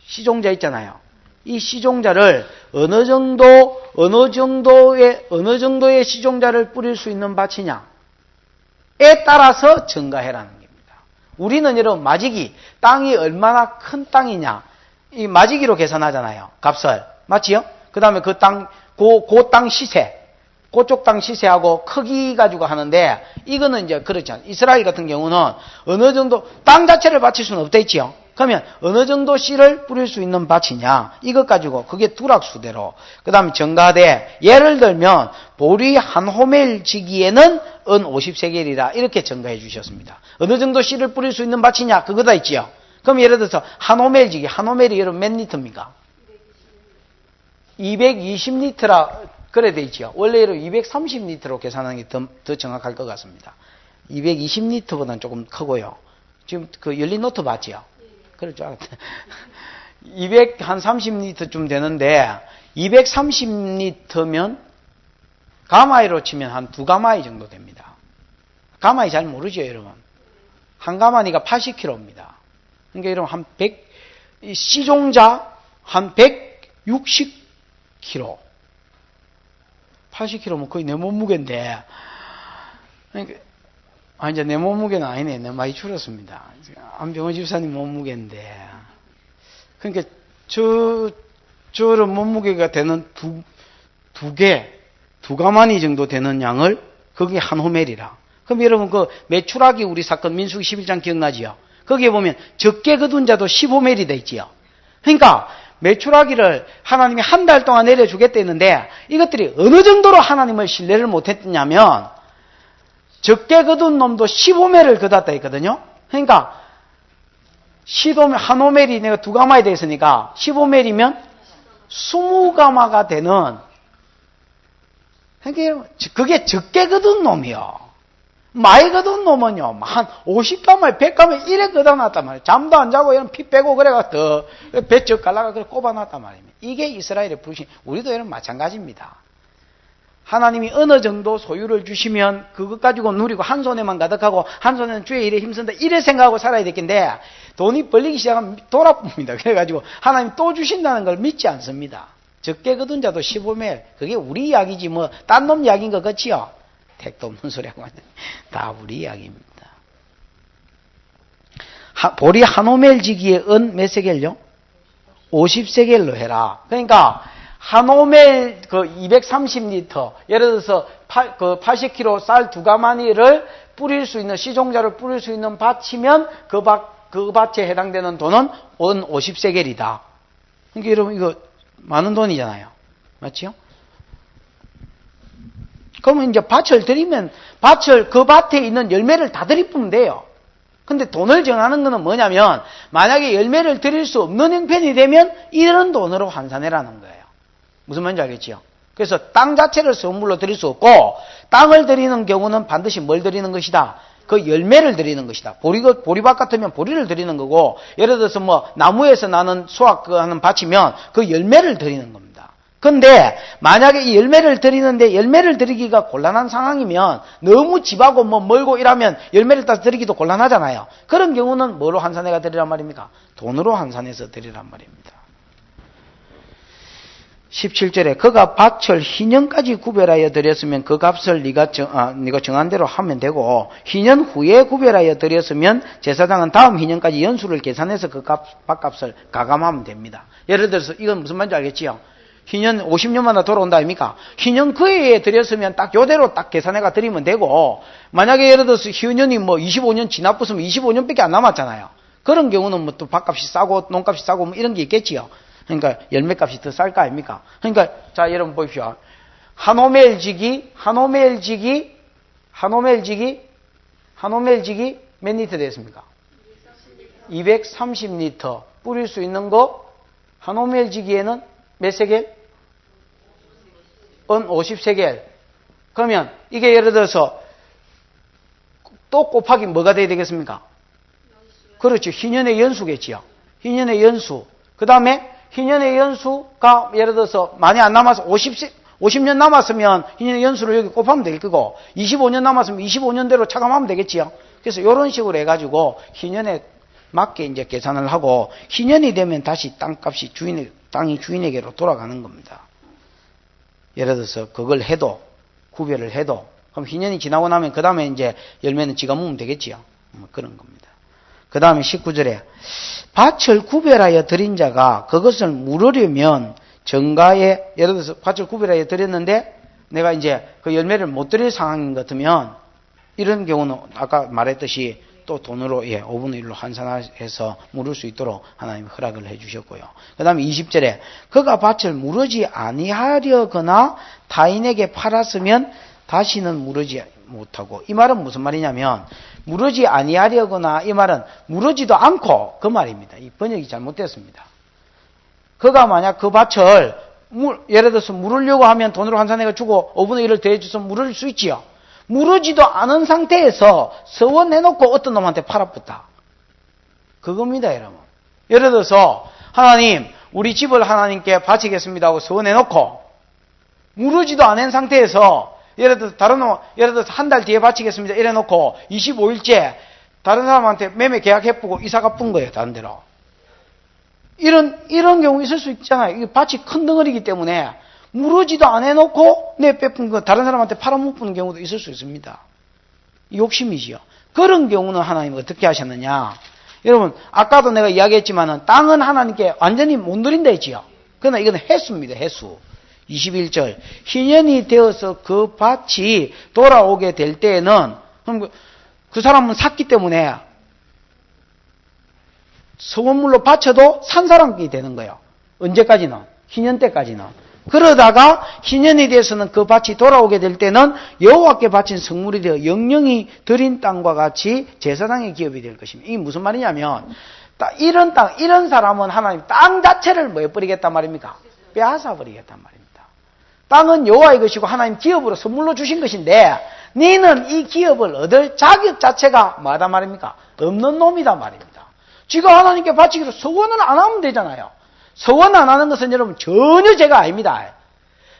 시종자 있잖아요. 이 시종자를 어느 정도의 시종자를 뿌릴 수 있는 밭이냐에 따라서 증가해라는 겁니다. 우리는 여러분 마지기 땅이 얼마나 큰 땅이냐 이 마지기로 계산하잖아요. 값을 맞지요? 그 다음에 그 땅 시세 그쪽 땅 시세하고 크기 가지고 하는데 이거는 이제 그렇지 않아요. 이스라엘 같은 경우는 어느 정도 땅 자체를 바칠 수는 없다 했지요. 그러면 어느 정도 씨를 뿌릴 수 있는 밭이냐 이것 가지고 그게 두락수대로 그 다음에 증가하되 예를 들면 보리 한 호멜 지기에는 은 50세겔이라 이렇게 증가해 주셨습니다. 어느 정도 씨를 뿌릴 수 있는 밭이냐 그거다 있지요. 그럼 예를 들어서 한 호멜 지기 한 호멜이 여러분 몇 리터입니까? 220리터라 그래 돼 있지요. 원래 230리터로 계산하는 게 더 정확할 것 같습니다. 220리터보다는 조금 크고요. 지금 그 열린 노트 맞지요? 그럴 줄 알았대. 230리터쯤 되는데 230리터면 가마이로 치면 한 2가마이 정도 됩니다. 가마이 잘 모르죠, 여러분. 한 가마니가 80kg입니다. 그러니까 여러분 한 100, 시종자 한 160kg. 80kg면 거의 내 몸무게인데. 그러니까 이제 내 몸무게는 아니네. 내가 많이 줄었습니다. 안병호 집사님 몸무게인데. 그러니까 저런 몸무게가 되는 두 가마니 정도 되는 양을 그게 한 호멜이라. 그럼 여러분 그 메추라기 우리 사건 민수기 11장 기억나지요? 거기에 보면 적게 거둔 자도 15멜이 돼 있지요. 그러니까 메추라기를 하나님이 한 달 동안 내려주겠다 했는데 이것들이 어느 정도로 하나님을 신뢰를 못했냐면 적게 거둔 놈도 15멜을 거뒀다 했거든요. 그러니까 한 호멜이 내가 2가마에 돼 있으니까 15멜이면 20가마가 되는 그러니까 그게 적게 거둔 놈이요. 많이 거둔 놈은요 한 50가마에 100가마에 이래 거둬놨단 말이에요. 잠도 안 자고 이런 피 빼고 그래가 더 배쩍 갈라가 그래 꼽아놨단 말입니다. 이게 이스라엘의 불신. 우리도 이런 마찬가지입니다. 하나님이 어느 정도 소유를 주시면 그것 가지고 누리고 한 손에만 가득하고 한 손에는 주의 일에 힘쓴다 이래 생각하고 살아야 되겠는데 돈이 벌리기 시작하면 돌아봅니다. 그래가지고 하나님 또 주신다는 걸 믿지 않습니다. 적게 거둔 자도 15멜 그게 우리 이야기지 뭐 딴 놈 이야기인 것 같지요. 택도 없는 소리하고 다 우리 이야기입니다. 보리 한 호멜 지기에 은 몇 세겔요? 50세겔로 해라. 그러니까 한 오멜 그 230리터, 예를 들어서 80kg 쌀 2가마니를 뿌릴 수 있는, 시종자를 뿌릴 수 있는 밭이면 그 밭에 해당되는 돈은 원 50세겔이다. 그러니까 여러분 이거 많은 돈이잖아요. 맞죠? 그러면 이제 밭을 드리면 그 밭에 있는 열매를 다 드리면 돼요. 근데 돈을 정하는 거는 뭐냐면 만약에 열매를 드릴 수 없는 형편이 되면 이런 돈으로 환산해라는 거예요. 무슨 말인지 알겠지요? 그래서 땅 자체를 선물로 드릴 수 없고 땅을 드리는 경우는 반드시 뭘 드리는 것이다? 그 열매를 드리는 것이다. 보리밭 같으면 보리를 드리는 거고 예를 들어서 뭐 나무에서 나는 수확하는 밭이면 그 열매를 드리는 겁니다. 근데 만약에 이 열매를 드리는데 열매를 드리기가 곤란한 상황이면 너무 집하고 뭐 멀고 이러면 열매를 따서 드리기도 곤란하잖아요. 그런 경우는 뭐로 환산해가 드리란 말입니까? 돈으로 환산해서 드리란 말입니다. 17절에 그가 밭을 희년까지 구별하여 드렸으면 그 값을 네가 정한 대로 하면 되고 희년 후에 구별하여 드렸으면 제사장은 다음 희년까지 연수를 계산해서 그 밭값을 가감하면 됩니다. 예를 들어서 이건 무슨 말인지 알겠지요? 희년 50년마다 돌아온다 아닙니까? 희년 그 해에 드렸으면 딱 요대로 딱 계산해가 드리면 되고 만약에 예를 들어서 희년이 뭐 25년 지나pus으면 25년밖에 안 남았잖아요. 그런 경우는 뭐 또 밭값이 싸고 농값이 싸고 뭐 이런 게 있겠지요. 그러니까 열매값이 더 쌀 거 아닙니까? 그러니까 자 여러분 보십시오. 한 오멜지기 몇 리터 되겠습니까? 230리터 뿌릴 수 있는 거 한 오멜지기에는 몇 세겔? 원 50세겔. 그러면 이게 예를 들어서 또 곱하기 뭐가 돼야 되겠습니까? 그렇죠. 희년의 연수겠지요. 희년의 연수. 그 다음에 희년의 연수가 예를 들어서 많이 안 남아서 50년 남았으면 희년의 연수를 여기 곱하면 될 거고 25년 남았으면 25년대로 차감하면 되겠지요. 그래서 이런 식으로 해가지고 희년에 맞게 이제 계산을 하고 희년이 되면 다시 땅값이 땅이 주인에게로 돌아가는 겁니다. 예를 들어서 그걸 해도 구별을 해도 그럼 희년이 지나고 나면 그 다음에 이제 열매는 지가 먹으면 되겠지요. 그런 겁니다. 그 다음에 19절에 밭을 구별하여 드린 자가 그것을 물으려면 정가에 예를 들어서 밭을 구별하여 드렸는데 내가 이제 그 열매를 못 드릴 상황인 것 같으면 이런 경우는 아까 말했듯이 또 돈으로 5분의 1로 환산해서 물을 수 있도록 하나님이 허락을 해 주셨고요. 그 다음에 20절에 그가 밭을 무르지 아니하려거나 타인에게 팔았으면 다시는 무르지 못하고 이 말은 무슨 말이냐면 무르지 아니하려거나 이 말은 무르지도 않고 그 말입니다. 이 번역이 잘못됐습니다. 그가 만약 그 밭을 예를 들어서 물으려고 하면 돈으로 환산해 주고 5분의 1을 더해줘서 물을 수 있지요. 무르지도 않은 상태에서 서원해놓고 어떤 놈한테 팔아붙다. 그겁니다, 여러분. 예를 들어서 하나님 우리 집을 하나님께 바치겠습니다 하고 서원해놓고 무르지도 않은 상태에서 예를 들어서 예를 들어서 한 달 뒤에 바치겠습니다 이래놓고 25일째 다른 사람한테 매매 계약해보고 이사가 쁜 거예요, 다른 데로. 이런 경우 있을 수 있잖아요. 이게 밭이 큰 덩어리이기 때문에 무르지도 안 해놓고 내 빼쁜 거 다른 사람한테 팔아먹는 경우도 있을 수 있습니다. 욕심이지요. 그런 경우는 하나님 어떻게 하셨느냐. 여러분 아까도 내가 이야기했지만은 땅은 하나님께 완전히 못 드린다 했지요. 그러나 이건 해수입니다. 해수. 21절 희년이 되어서 그 밭이 돌아오게 될 때에는 그럼 그 사람은 샀기 때문에 서원물로 바쳐도 산 사람이 되는 거예요. 언제까지는? 희년 때까지는. 그러다가 희년이 돼서는 그 밭이 돌아오게 될 때는 여호와께 바친 성물이 되어 영영이 드린 땅과 같이 제사장의 기업이 될 것입니다. 이게 무슨 말이냐면 이런 땅, 이런 사람은 하나님 땅 자체를 뭐 해버리겠단 말입니까? 빼앗아 버리겠단 말입니다. 땅은 여호와의 것이고 하나님 기업으로 선물로 주신 것인데 너는 이 기업을 얻을 자격 자체가 뭐하단 말입니까? 없는 놈이다 말입니다. 지가 하나님께 바치기로 서원을 안 하면 되잖아요. 서원 안 하는 것은 여러분 전혀 죄가 아닙니다.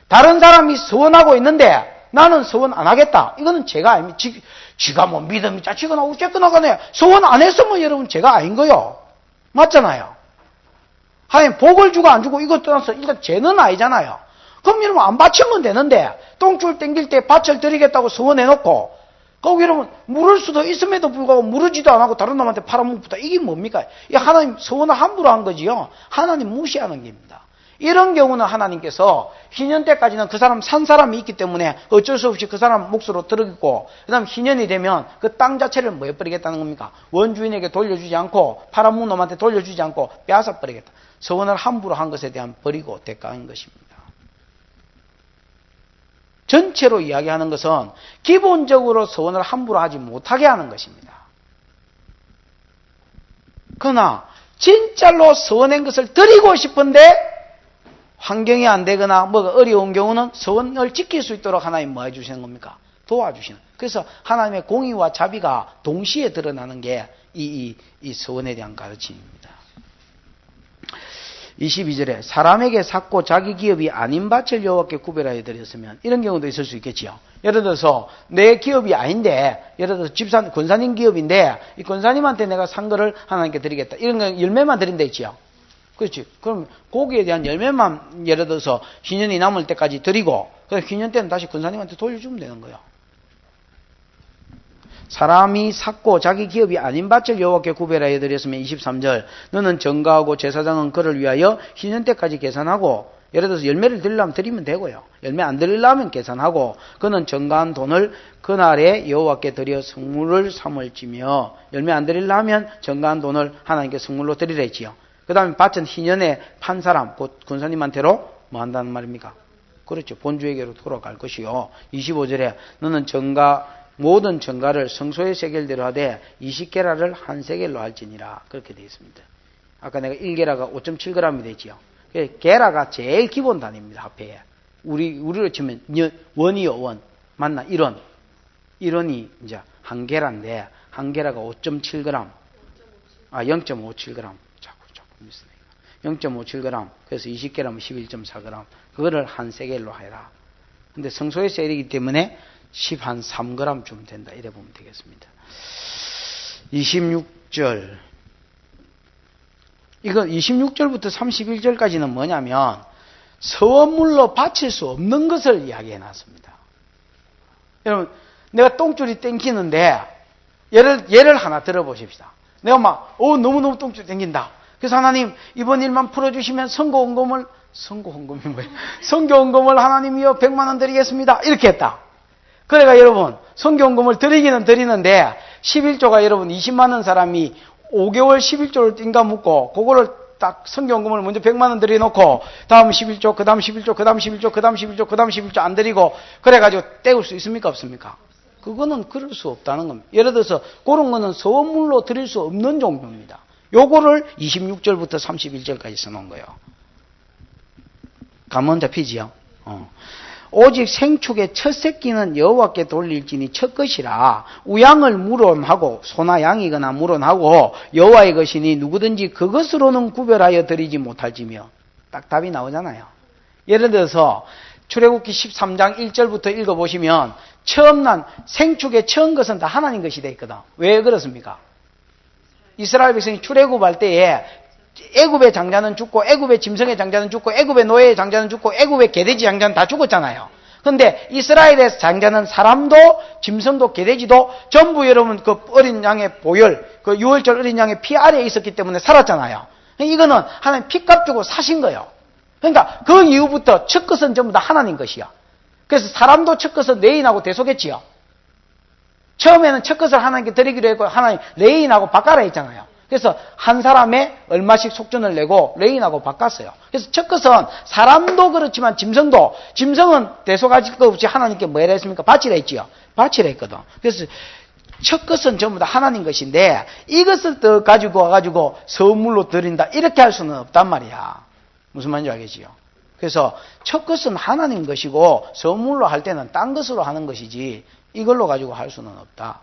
다른 사람이 서원하고 있는데 나는 서원 안 하겠다. 이거는 죄가 아닙니다. 지가 뭐 믿음이 짜치거나 우째거나 간에 서원 안 했으면 여러분 죄가 아닌 거요. 맞잖아요. 하나님 복을 주고 안 주고 이것 떠나서 일단 죄는 아니잖아요. 그럼 여러분 안 바치면 되는데 똥줄 땡길 때 밭을 드리겠다고 서원해놓고 거기 여러분 물을 수도 있음에도 불구하고 무르지도 안 하고 다른 놈한테 팔아먹다. 이게 뭡니까? 이 하나님 서원을 함부로 한 거지요. 하나님 무시하는 겁니다. 이런 경우는 하나님께서 희년 때까지는 그 사람 산 사람이 있기 때문에 어쩔 수 없이 그 사람 몫으로 들어있고, 그 다음 희년이 되면 그 땅 자체를 뭐 해버리겠다는 겁니까? 원주인에게 돌려주지 않고 팔아먹은 놈한테 돌려주지 않고 빼앗아 버리겠다. 서원을 함부로 한 것에 대한 벌이고 대가인 것입니다. 전체로 이야기하는 것은 기본적으로 서원을 함부로 하지 못하게 하는 것입니다. 그러나 진짜로 서원한 것을 드리고 싶은데 환경이 안 되거나 뭐가 어려운 경우는 서원을 지킬 수 있도록 하나님 뭐 해주시는 겁니까? 도와주시는. 그래서 하나님의 공의와 자비가 동시에 드러나는 게 이 서원에 대한 가르침입니다. 22절에 사람에게 샀고 자기 기업이 아닌 밭을 여호와께 구별하여 드렸으면, 이런 경우도 있을 수 있겠지요. 예를 들어서 내 기업이 아닌데, 예를 들어서 집산 권사님 기업인데 이 권사님한테 내가 산 거를 하나님께 드리겠다. 이런 거 열매만 드린다 했지요. 그렇지. 그럼 고기에 대한 열매만 예를 들어서 희년이 남을 때까지 드리고, 그래서 희년 때는 다시 권사님한테 돌려주면 되는 거예요. 사람이 샀고 자기 기업이 아닌 밭을 여호와께 구별하여 드렸으면 23절 너는 전가하고 제사장은 그를 위하여 희년 때까지 계산하고, 예를 들어서 열매를 드리려면 드리면 되고요. 열매 안 드리려면 계산하고, 그는 전가한 돈을 그날에 여호와께 드려 성물을 삼을지며, 열매 안 드리려면 전가한 돈을 하나님께 성물로 드리랬지요. 그 다음에 밭은 희년에 판 사람, 곧 군사님한테로 뭐 한다는 말입니까? 그렇죠. 본주에게로 돌아갈 것이요. 25절에 너는 모든 전가를 성소의 세겔대로 하되 20게라를 한 세겔로 할지니라. 그렇게 되어 있습니다. 아까 내가 1게라가 5.7g이 되지요. 게라가 제일 기본 단위입니다. 합해에. 우리로 치면 원이요, 원. 맞나? 1원이 이제 한 게라인데, 한 게라가 5.7g. 0.57g. 자꾸 미스네요. 0.57g. 그래서 20게라면 11.4g. 그거를 한 세겔로 해라. 근데 성소의 세겔이기 때문에 13g쯤 된다. 이래 보면 되겠습니다. 26절. 이거 26절부터 31절까지는 뭐냐면 서원물로 바칠 수 없는 것을 이야기해 놨습니다. 여러분, 내가 똥줄이 땡기는데 예를 하나 들어보십시다. 내가 너무너무 똥줄이 땡긴다. 그래서 하나님 이번 일만 풀어주시면 선거헌금을 하나님이여 100만 원 드리겠습니다. 이렇게 했다. 그래가 여러분, 선교헌금을 드리기는 드리는데 11조가 여러분 20만 원 사람이 5개월 11조를 띵가 묻고, 그거를 딱 선교헌금을 먼저 100만 원 드려놓고 다음 11조, 그 다음 11조, 그 다음 11조, 그 다음 11조, 그 다음 11조 안 드리고 그래가지고 떼울 수 있습니까? 없습니까? 그거는 그럴 수 없다는 겁니다. 예를 들어서 그런 거는 서원물로 드릴 수 없는 종류입니다. 요거를 26절부터 31절까지 써놓은 거예요. 감은 잡히지요? 오직 생축의 첫 새끼는 여호와께 돌릴지니 첫 것이라. 우양을 물온하고 소나 양이거나 물온하고 여호와의 것이니 누구든지 그것으로는 구별하여 드리지 못할지며. 딱 답이 나오잖아요. 예를 들어서 출애굽기 13장 1절부터 읽어보시면 처음 난 생축의 처음 것은 다 하나님 것이 돼 있거든. 왜 그렇습니까? 이스라엘 백성이 출애굽할 때에 애굽의 장자는 죽고, 애굽의 짐승의 장자는 죽고, 애굽의 노예의 장자는 죽고, 애굽의 개돼지 장자는 다 죽었잖아요. 그런데 이스라엘의 장자는 사람도 짐승도 개돼지도 전부 여러분 그 어린 양의 보혈, 그 유월절 어린 양의 피 아래에 있었기 때문에 살았잖아요. 이거는 하나님 피값 주고 사신 거예요. 그러니까 그 이후부터 첫 것은 전부 다 하나님 것이야. 그래서 사람도 첫 것은 레인하고 대속했지요. 처음에는 첫 것을 하나님께 드리기로 했고, 하나님 레인하고 바꿔라 했잖아요. 그래서 한 사람에 얼마씩 속전을 내고 레인하고 바꿨어요. 그래서 첫 것은 사람도 그렇지만 짐승은 대속할 것 없이 하나님께 뭐라 했습니까? 바치라 했지요. 바치라 했거든. 그래서 첫 것은 전부 다 하나님 것인데 이것을 더 가지고 와가지고 선물로 드린다. 이렇게 할 수는 없단 말이야. 무슨 말인지 알겠지요? 그래서 첫 것은 하나님 것이고 선물로 할 때는 딴 것으로 하는 것이지 이걸로 가지고 할 수는 없다.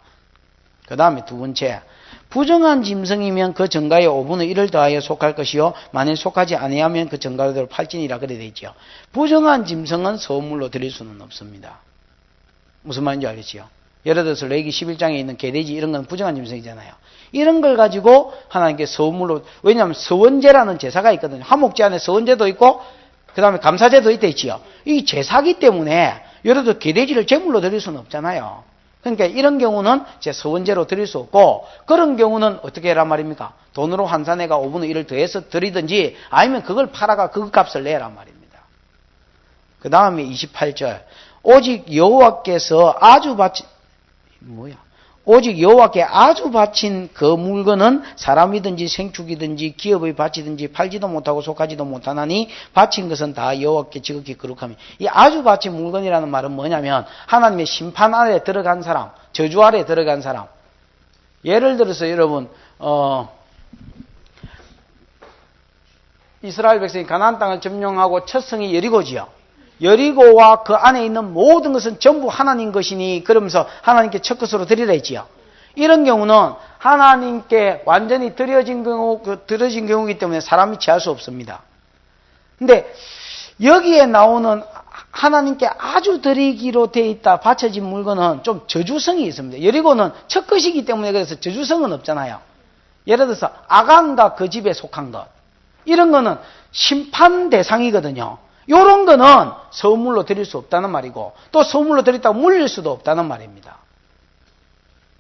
그 다음에 두 번째, 부정한 짐승이면 그 전가의 5분의 1을 더하여 속할 것이요 만일 속하지 아니하면 그 전가대로 팔지니라 그래 되어 있죠. 부정한 짐승은 선물로 드릴 수는 없습니다. 무슨 말인지 알겠지요? 예를 들어서 레위기 11장에 있는 개돼지 이런 건 부정한 짐승이잖아요. 이런 걸 가지고 하나님께 선물로, 왜냐하면 서원제라는 제사가 있거든요. 화목제 안에 서원제도 있고 그 다음에 감사제도 있다 있지요. 이 제사기 때문에 예를 들어 개돼지를 제물로 드릴 수는 없잖아요. 그러니까 이런 경우는 이제 서원제로 드릴 수 없고, 그런 경우는 어떻게 해란 말입니까? 돈으로 환산해가 5분의 1을 더해서 드리든지, 아니면 그걸 팔아가 그 값을 내란 말입니다. 그 다음에 28절. 오직 여호와께서 오직 여호와께 아주 바친 그 물건은 사람이든지 생축이든지 기업의 바치든지 팔지도 못하고 속하지도 못하나니 바친 것은 다 여호와께 지극히 거룩하며. 이 아주 바친 물건이라는 말은 뭐냐면 하나님의 심판 아래 들어간 사람, 저주 아래 들어간 사람. 예를 들어서 여러분 이스라엘 백성이 가나안 땅을 점령하고 첫 성이 여리고지요. 여리고와 그 안에 있는 모든 것은 전부 하나님 것이니 그러면서 하나님께 첫 것으로 드리라 했지요. 이런 경우는 하나님께 완전히 드려진 경우이기 때문에 사람이 취할 수 없습니다. 근데 여기에 나오는 하나님께 아주 드리기로 되어 있다 바쳐진 물건은 좀 저주성이 있습니다. 여리고는 첫 것이기 때문에 그래서 저주성은 없잖아요. 예를 들어서 아간과 그 집에 속한 것, 이런 거는 심판 대상이거든요. 요런 거는 선물로 드릴 수 없다는 말이고, 또 선물로 드렸다고 물릴 수도 없다는 말입니다.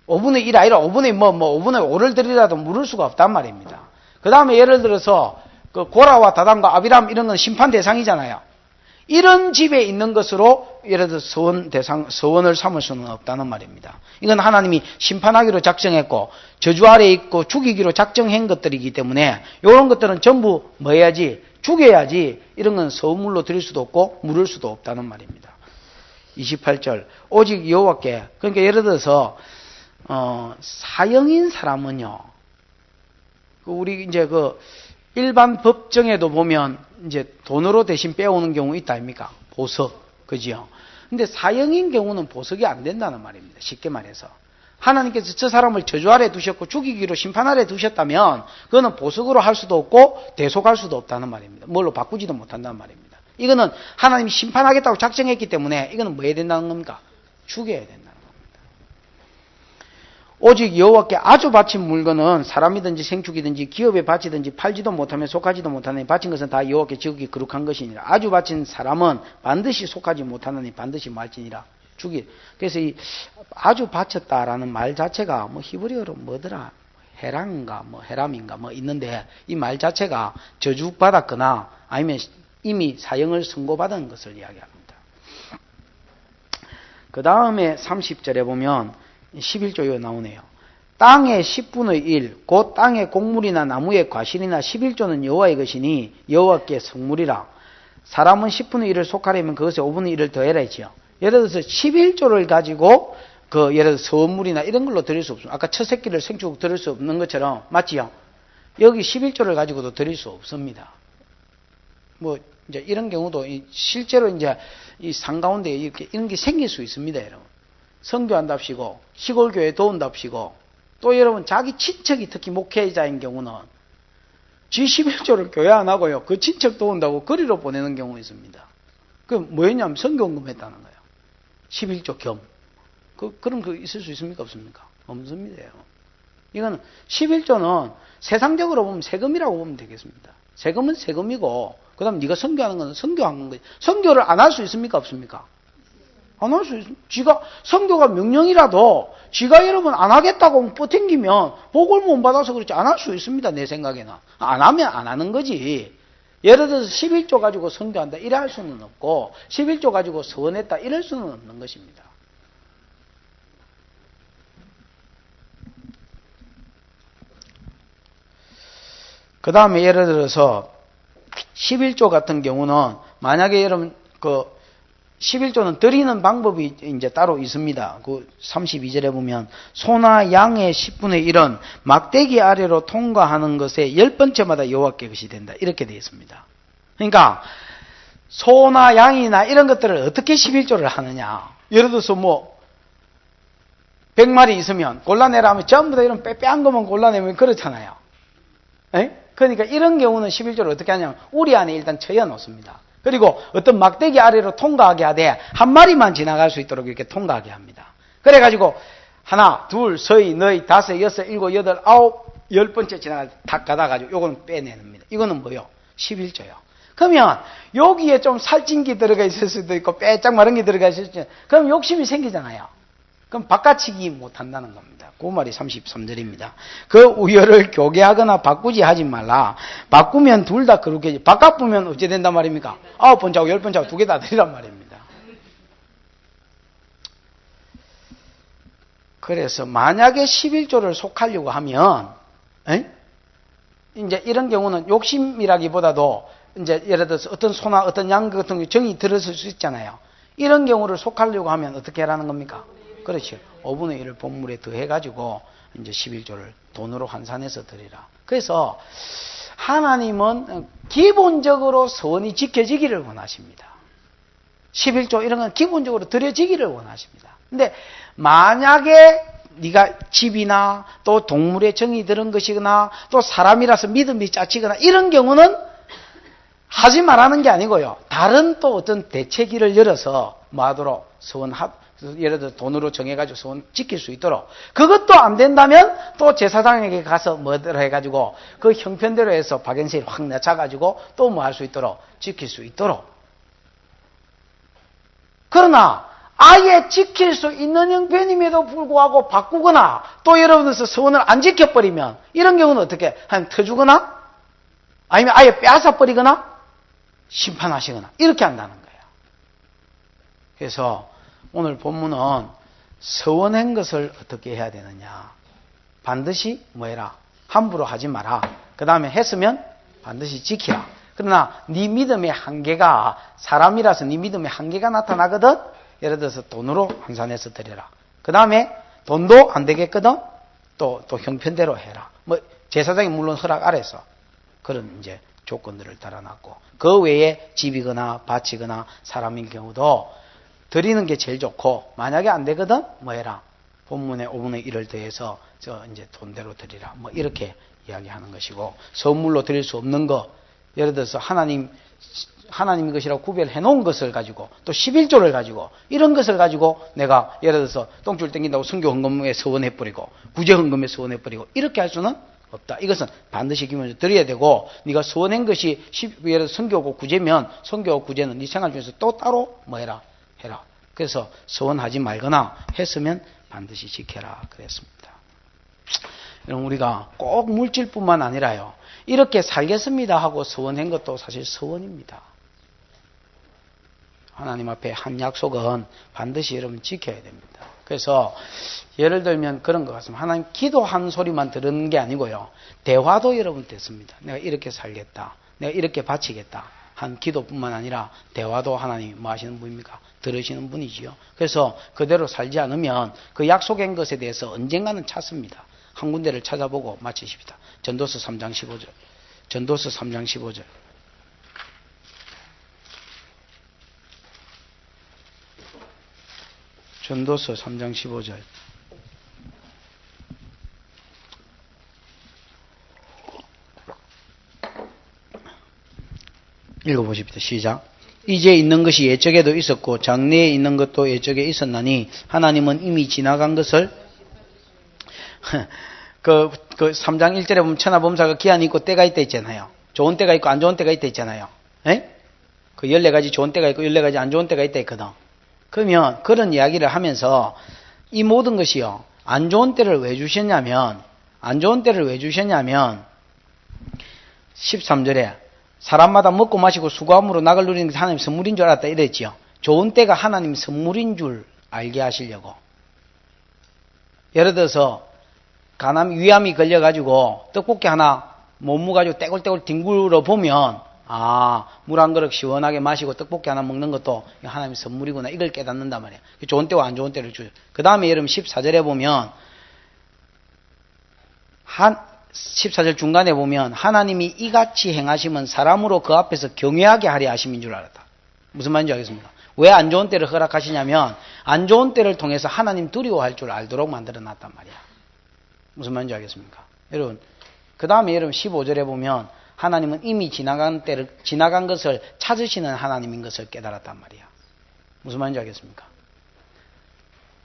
5분의 1 아니라 5분의 5분의 5를 드리라도 물을 수가 없단 말입니다. 그 다음에 예를 들어서 그 고라와 다단과 아비람 이런 건 심판 대상이잖아요. 이런 집에 있는 것으로 예를 들어서 서원을 삼을 수는 없다는 말입니다. 이건 하나님이 심판하기로 작정했고 저주 아래 있고 죽이기로 작정한 것들이기 때문에 이런 것들은 전부 뭐 해야지? 죽여야지. 이런 건 서물로 드릴 수도 없고 물을 수도 없다는 말입니다. 28절. 오직 여호와께. 그러니까 예를 들어서 사형인 사람은요. 우리 이제 그 일반 법정에도 보면 이제 돈으로 대신 빼오는 경우 있다 아닙니까? 보석. 그지요? 근데 사형인 경우는 보석이 안 된다는 말입니다. 쉽게 말해서. 하나님께서 저 사람을 저주 아래 두셨고 죽이기로 심판 아래 두셨다면 그거는 보석으로 할 수도 없고 대속할 수도 없다는 말입니다. 뭘로 바꾸지도 못한다는 말입니다. 이거는 하나님이 심판하겠다고 작정했기 때문에 이거는 뭐 해야 된다는 겁니까? 죽여야 된다는 겁니다. 오직 여호와께 아주 바친 물건은 사람이든지 생축이든지 기업에 바치든지 팔지도 못하며 속하지도 못하느니 바친 것은 다 여호와께 지극히 거룩한 것이니라. 아주 바친 사람은 반드시 속하지 못하느니 반드시 말지니라. 그래서 이 아주 바쳤다라는 말 자체가 뭐 히브리어로 뭐더라? 헤람인가 헤람인가 있는데 이 말 자체가 저주받았거나 아니면 이미 사형을 선고받은 것을 이야기합니다. 그 다음에 30절에 보면 11조에 나오네요. 땅의 10분의 1, 곧 땅의 곡물이나 나무의 과실이나 11조는 여호와의 것이니 여호와께 성물이라. 사람은 10분의 1을 속하려면 그것에 5분의 1을 더해라 했지요. 예를 들어서 11조를 가지고 예를 들어서 선물이나 이런 걸로 드릴 수 없습니다. 아까 첫 새끼를 생축 드릴 수 없는 것처럼 맞지요? 여기 11조를 가지고도 드릴 수 없습니다. 이제 이런 경우도 실제로 이제 이 산 가운데 이런 게 생길 수 있습니다, 여러분. 선교한답시고 시골교회 도운답시고 또 여러분 자기 친척이 특히 목회자인 경우는 지 11조를 교회 안 하고요. 그 친척 도운다고 거리로 보내는 경우 있습니다. 그 뭐였냐면 선교헌금 했다는 거예요. 11조 겸. 그럼 있을 수 있습니까? 없습니까? 없습니다. 이거는 11조는 세상적으로 보면 세금이라고 보면 되겠습니다. 세금은 세금이고, 그 다음 네가 선교하는 건 선교하는 거지. 선교를 안 할 수 있습니까? 없습니까? 안 할 수 있습니다. 지가, 선교가 명령이라도, 지가 여러분 안 하겠다고 뻗튕기면, 복을 못 받아서 그렇지 안 할 수 있습니다. 내 생각에는. 안 하면 안 하는 거지. 예를 들어서 11조 가지고 선교한다 이래 할 수는 없고 11조 가지고 서원했다 이럴 수는 없는 것입니다. 그 다음에 예를 들어서 11조 같은 경우는 만약에 여러분 11조는 드리는 방법이 이제 따로 있습니다. 그 32절에 보면 소나 양의 10분의 1은 막대기 아래로 통과하는 것에 10번째마다 여호와께 것이 된다. 이렇게 되어 있습니다. 그러니까 소나 양이나 이런 것들을 어떻게 11조를 하느냐. 예를 들어서 100마리 있으면 골라내라 하면 전부 다 이런 빼빼한 것만 골라내면 그렇잖아요. 에? 그러니까 이런 경우는 11조를 어떻게 하냐면 우리 안에 일단 쳐여 놓습니다. 그리고 어떤 막대기 아래로 통과하게 하되 한 마리만 지나갈 수 있도록 이렇게 통과하게 합니다. 그래가지고 하나, 둘, 서이, 너희, 다섯, 여섯, 일곱, 여덟, 아홉, 10번째 지나갈 때 탁 가다가지고 요거는 빼내냅니다. 이거는 뭐요? 11조요. 그러면 여기에 좀 살찐 게 들어가 있을 수도 있고 빼짝 마른 게 들어가 있을 수도 있고 그럼 욕심이 생기잖아요. 그럼 바꿔치기 못한다는 겁니다. 그 말이 33절입니다. 그 우열을 교개하거나 바꾸지 하지 말라. 바꾸면 둘 다 그렇게, 바꿔보면 어찌 된단 말입니까? 9번 자고 10번 자고 두 개 다 드리란 말입니다. 그래서 만약에 11조를 속하려고 하면, 이제 이런 경우는 욕심이라기보다도 이제 예를 들어서 어떤 소나 어떤 양 같은 게 정이 들었을 수 있잖아요. 이런 경우를 속하려고 하면 어떻게 하라는 겁니까? 그렇죠. 5분의 1을 본물에 더해가지고 이제 11조를 돈으로 환산해서 드리라. 그래서 하나님은 기본적으로 서원이 지켜지기를 원하십니다. 11조 이런 건 기본적으로 드려지기를 원하십니다. 근데 만약에 네가 집이나 또 동물의 정이 들은 것이거나 또 사람이라서 믿음이 짜치거나 이런 경우는 하지 말라는 게 아니고요. 다른 또 어떤 대책기를 열어서 뭐 하도록 예를 들어 돈으로 정해가지고 서원 지킬 수 있도록. 그것도 안 된다면 또 제사장에게 가서 뭐를 해가지고 그 형편대로 해서 박연세를 확 낮춰가지고 또 뭐 할 수 있도록 지킬 수 있도록. 그러나 아예 지킬 수 있는 형편임에도 불구하고 바꾸거나 또 여러분들서 서원을 안 지켜버리면 이런 경우는 어떻게 한 터주거나 아니면 아예 빼앗아버리거나 심판하시거나 이렇게 한다는 거예요. 그래서 오늘 본문은 서원한 것을 어떻게 해야 되느냐. 반드시 뭐 해라. 함부로 하지 마라. 그 다음에 했으면 반드시 지키라. 그러나 네 믿음의 한계가 사람이라서 네 믿음의 한계가 나타나거든. 예를 들어서 돈으로 환산해서 드려라. 그 다음에 돈도 안 되겠거든. 또 형편대로 해라. 뭐 제사장이 물론 허락 아래서 그런 이제 조건들을 달아놨고 그 외에 집이거나 밭이거나 사람인 경우도 드리는 게 제일 좋고 만약에 안 되거든 뭐 해라. 본문에 5분의 1을 더해서 이제 돈대로 드리라. 뭐 이렇게 이야기하는 것이고 선물로 드릴 수 없는 거 예를 들어서 하나님 것이라고 구별해 놓은 것을 가지고 또 11조를 가지고 이런 것을 가지고 내가 예를 들어서 똥줄 땡긴다고 선교 헌금에 서원해 버리고 구제 헌금에 서원해 버리고 이렇게 할 수는 없다. 이것은 반드시 기본적으로 드려야 되고 네가 서원한 것이 예를 들어 선교고 구제면 선교고 구제는 네 생활 중에서 또 따로 뭐 해라. 그래서 서원하지 말거나 했으면 반드시 지켜라 그랬습니다. 여러분 우리가 꼭 물질뿐만 아니라요. 이렇게 살겠습니다 하고 서원한 것도 사실 서원입니다. 하나님 앞에 한 약속은 반드시 여러분 지켜야 됩니다. 그래서 예를 들면 그런 것 같습니다. 하나님 기도한 소리만 들은 게 아니고요. 대화도 여러분 됐습니다. 내가 이렇게 살겠다. 내가 이렇게 바치겠다. 한 기도뿐만 아니라 대화도 하나님이 뭐 하시는 분입니까? 들으시는 분이지요. 그래서 그대로 살지 않으면 그 약속한 것에 대해서 언젠가는 찾습니다. 한 군데를 찾아보고 마치십시다. 전도서 3장 15절. 전도서 3장 15절. 전도서 3장 15절. 읽어보십시다. 시작. 이제 있는 것이 예적에도 있었고 장래에 있는 것도 예적에 있었나니 하나님은 이미 지나간 것을 그 3장 1절에 보면 천하범사가 기한이 있고 때가 있다 있잖아요. 좋은 때가 있고 안 좋은 때가 있다 있잖아요. 그 14가지 좋은 때가 있고 14가지 안 좋은 때가 있다 있거든. 그러면 그런 이야기를 하면서 이 모든 것이요. 안 좋은 때를 왜 주셨냐면 13절에 사람마다 먹고 마시고 수고함으로 낙을 누리는 게 하나님 선물인 줄 알았다 이랬지요. 좋은 때가 하나님 선물인 줄 알게 하시려고. 예를 들어서 위암이 걸려가지고 떡볶이 하나 못 먹어가지고 떼굴떼굴 뒹굴어 보면 물 한 그릇 시원하게 마시고 떡볶이 하나 먹는 것도 하나님 선물이구나 이걸 깨닫는단 말이에요. 좋은 때와 안 좋은 때를 주죠. 그 다음에 여러분 14절에 보면 14절 중간에 보면 하나님이 이같이 행하시면 사람으로 그 앞에서 경외하게 하려 하심인 줄 알았다. 무슨 말인지 알겠습니까? 왜 안 좋은 때를 허락하시냐면 안 좋은 때를 통해서 하나님 두려워할 줄 알도록 만들어 놨단 말이야. 무슨 말인지 알겠습니까? 여러분 그 다음에 여러분 15절에 보면 하나님은 이미 지나간 것을 찾으시는 하나님인 것을 깨달았단 말이야. 무슨 말인지 알겠습니까?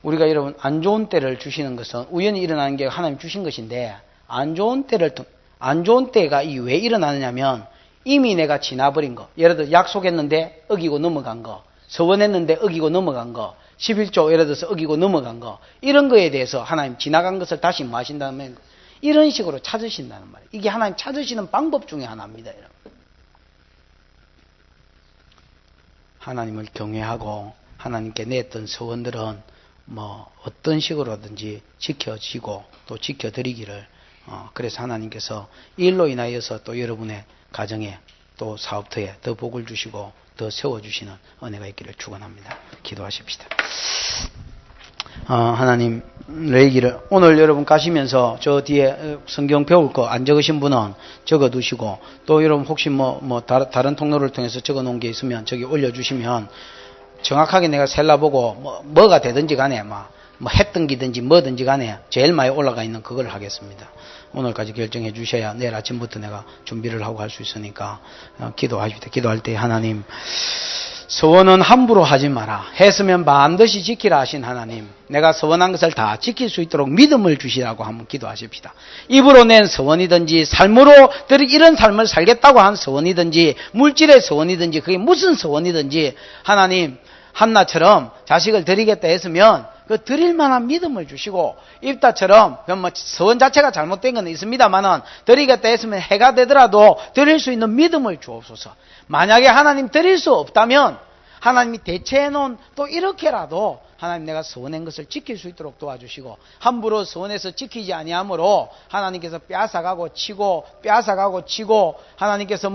우리가 여러분 안 좋은 때를 주시는 것은 우연히 일어나는 게 하나님 주신 것인데 안 좋은 때가 왜 일어나느냐면 이미 내가 지나버린 거. 예를 들어 약속했는데 어기고 넘어간 거. 서원했는데 어기고 넘어간 거. 11조 예를 들어서 어기고 넘어간 거 이런 거에 대해서 하나님 지나간 것을 다시 뭐 하신다면 이런 식으로 찾으신다는 말이에요. 이게 하나님 찾으시는 방법 중에 하나입니다. 여러분. 하나님을 경외하고 하나님께 냈던 서원들은 뭐 어떤 식으로든지 지켜지고 또 지켜드리기를 그래서 하나님께서 일로 인하여서 또 여러분의 가정에 또 사업터에 더 복을 주시고 더 세워주시는 은혜가 있기를 축원합니다. 기도하십시다. 하나님 레위기를 오늘 여러분 가시면서 저 뒤에 성경 배울 거 안 적으신 분은 적어두시고 또 여러분 혹시 다른 통로를 통해서 적어놓은 게 있으면 저기 올려주시면 정확하게 내가 셀라보고 뭐가 되든지 간에 뭐 했든기든지 뭐든지 간에 제일 많이 올라가 있는 그걸 하겠습니다. 오늘까지 결정해 주셔야 내일 아침부터 내가 준비를 하고 할 수 있으니까 기도하십시다. 기도할 때 하나님 서원은 함부로 하지 마라. 했으면 반드시 지키라 하신 하나님, 내가 서원한 것을 다 지킬 수 있도록 믿음을 주시라고 한번 기도하십시다. 입으로 낸 서원이든지 삶으로 이런 삶을 살겠다고 한 서원이든지 물질의 서원이든지 그게 무슨 서원이든지 하나님 한나처럼 자식을 드리겠다 했으면 그 드릴 만한 믿음을 주시고 입다처럼 서원 자체가 잘못된 건 있습니다만은 드리겠다 했으면 해가 되더라도 드릴 수 있는 믿음을 주옵소서. 만약에 하나님 드릴 수 없다면 하나님이 대체해 놓은 또 이렇게라도 하나님 내가 서원한 것을 지킬 수 있도록 도와주시고 함부로 서원해서 지키지 아니하므로 하나님께서 빼앗아가고 치고 하나님께서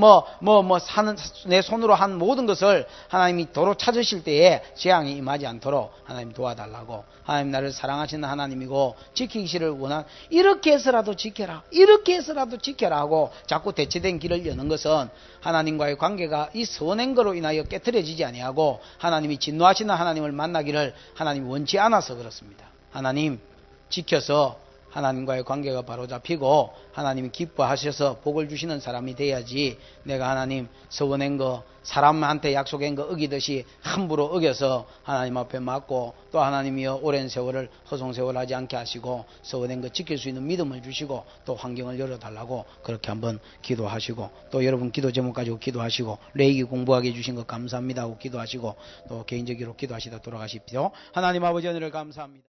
사는 내 손으로 한 모든 것을 하나님이 도로 찾으실 때에 재앙이 임하지 않도록 하나님 도와달라고. 하나님 나를 사랑하시는 하나님이고 지키기를 원한 이렇게 해서라도 지켜라 하고 자꾸 대체된 길을 여는 것은 하나님과의 관계가 이 서원한 거로 인하여 깨트려지지 아니하고 하나님이 진노하시는 하나님을 만나기를 하나님이 원치 않아서 그렇습니다. 하나님 지켜서 하나님과의 관계가 바로 잡히고 하나님이 기뻐하셔서 복을 주시는 사람이 돼야지 내가 하나님 서원한 거 사람한테 약속한 거 어기듯이 함부로 어겨서 하나님 앞에 맞고 또 하나님이여 오랜 세월을 허송세월하지 않게 하시고 서원한 거 지킬 수 있는 믿음을 주시고 또 환경을 열어달라고 그렇게 한번 기도하시고 또 여러분 기도 제목 가지고 기도하시고 레위기 공부하게 해주신 것 감사합니다 하고 기도하시고 또 개인적으로 기도하시다 돌아가십시오. 하나님 아버지 은혜를 감사합니다.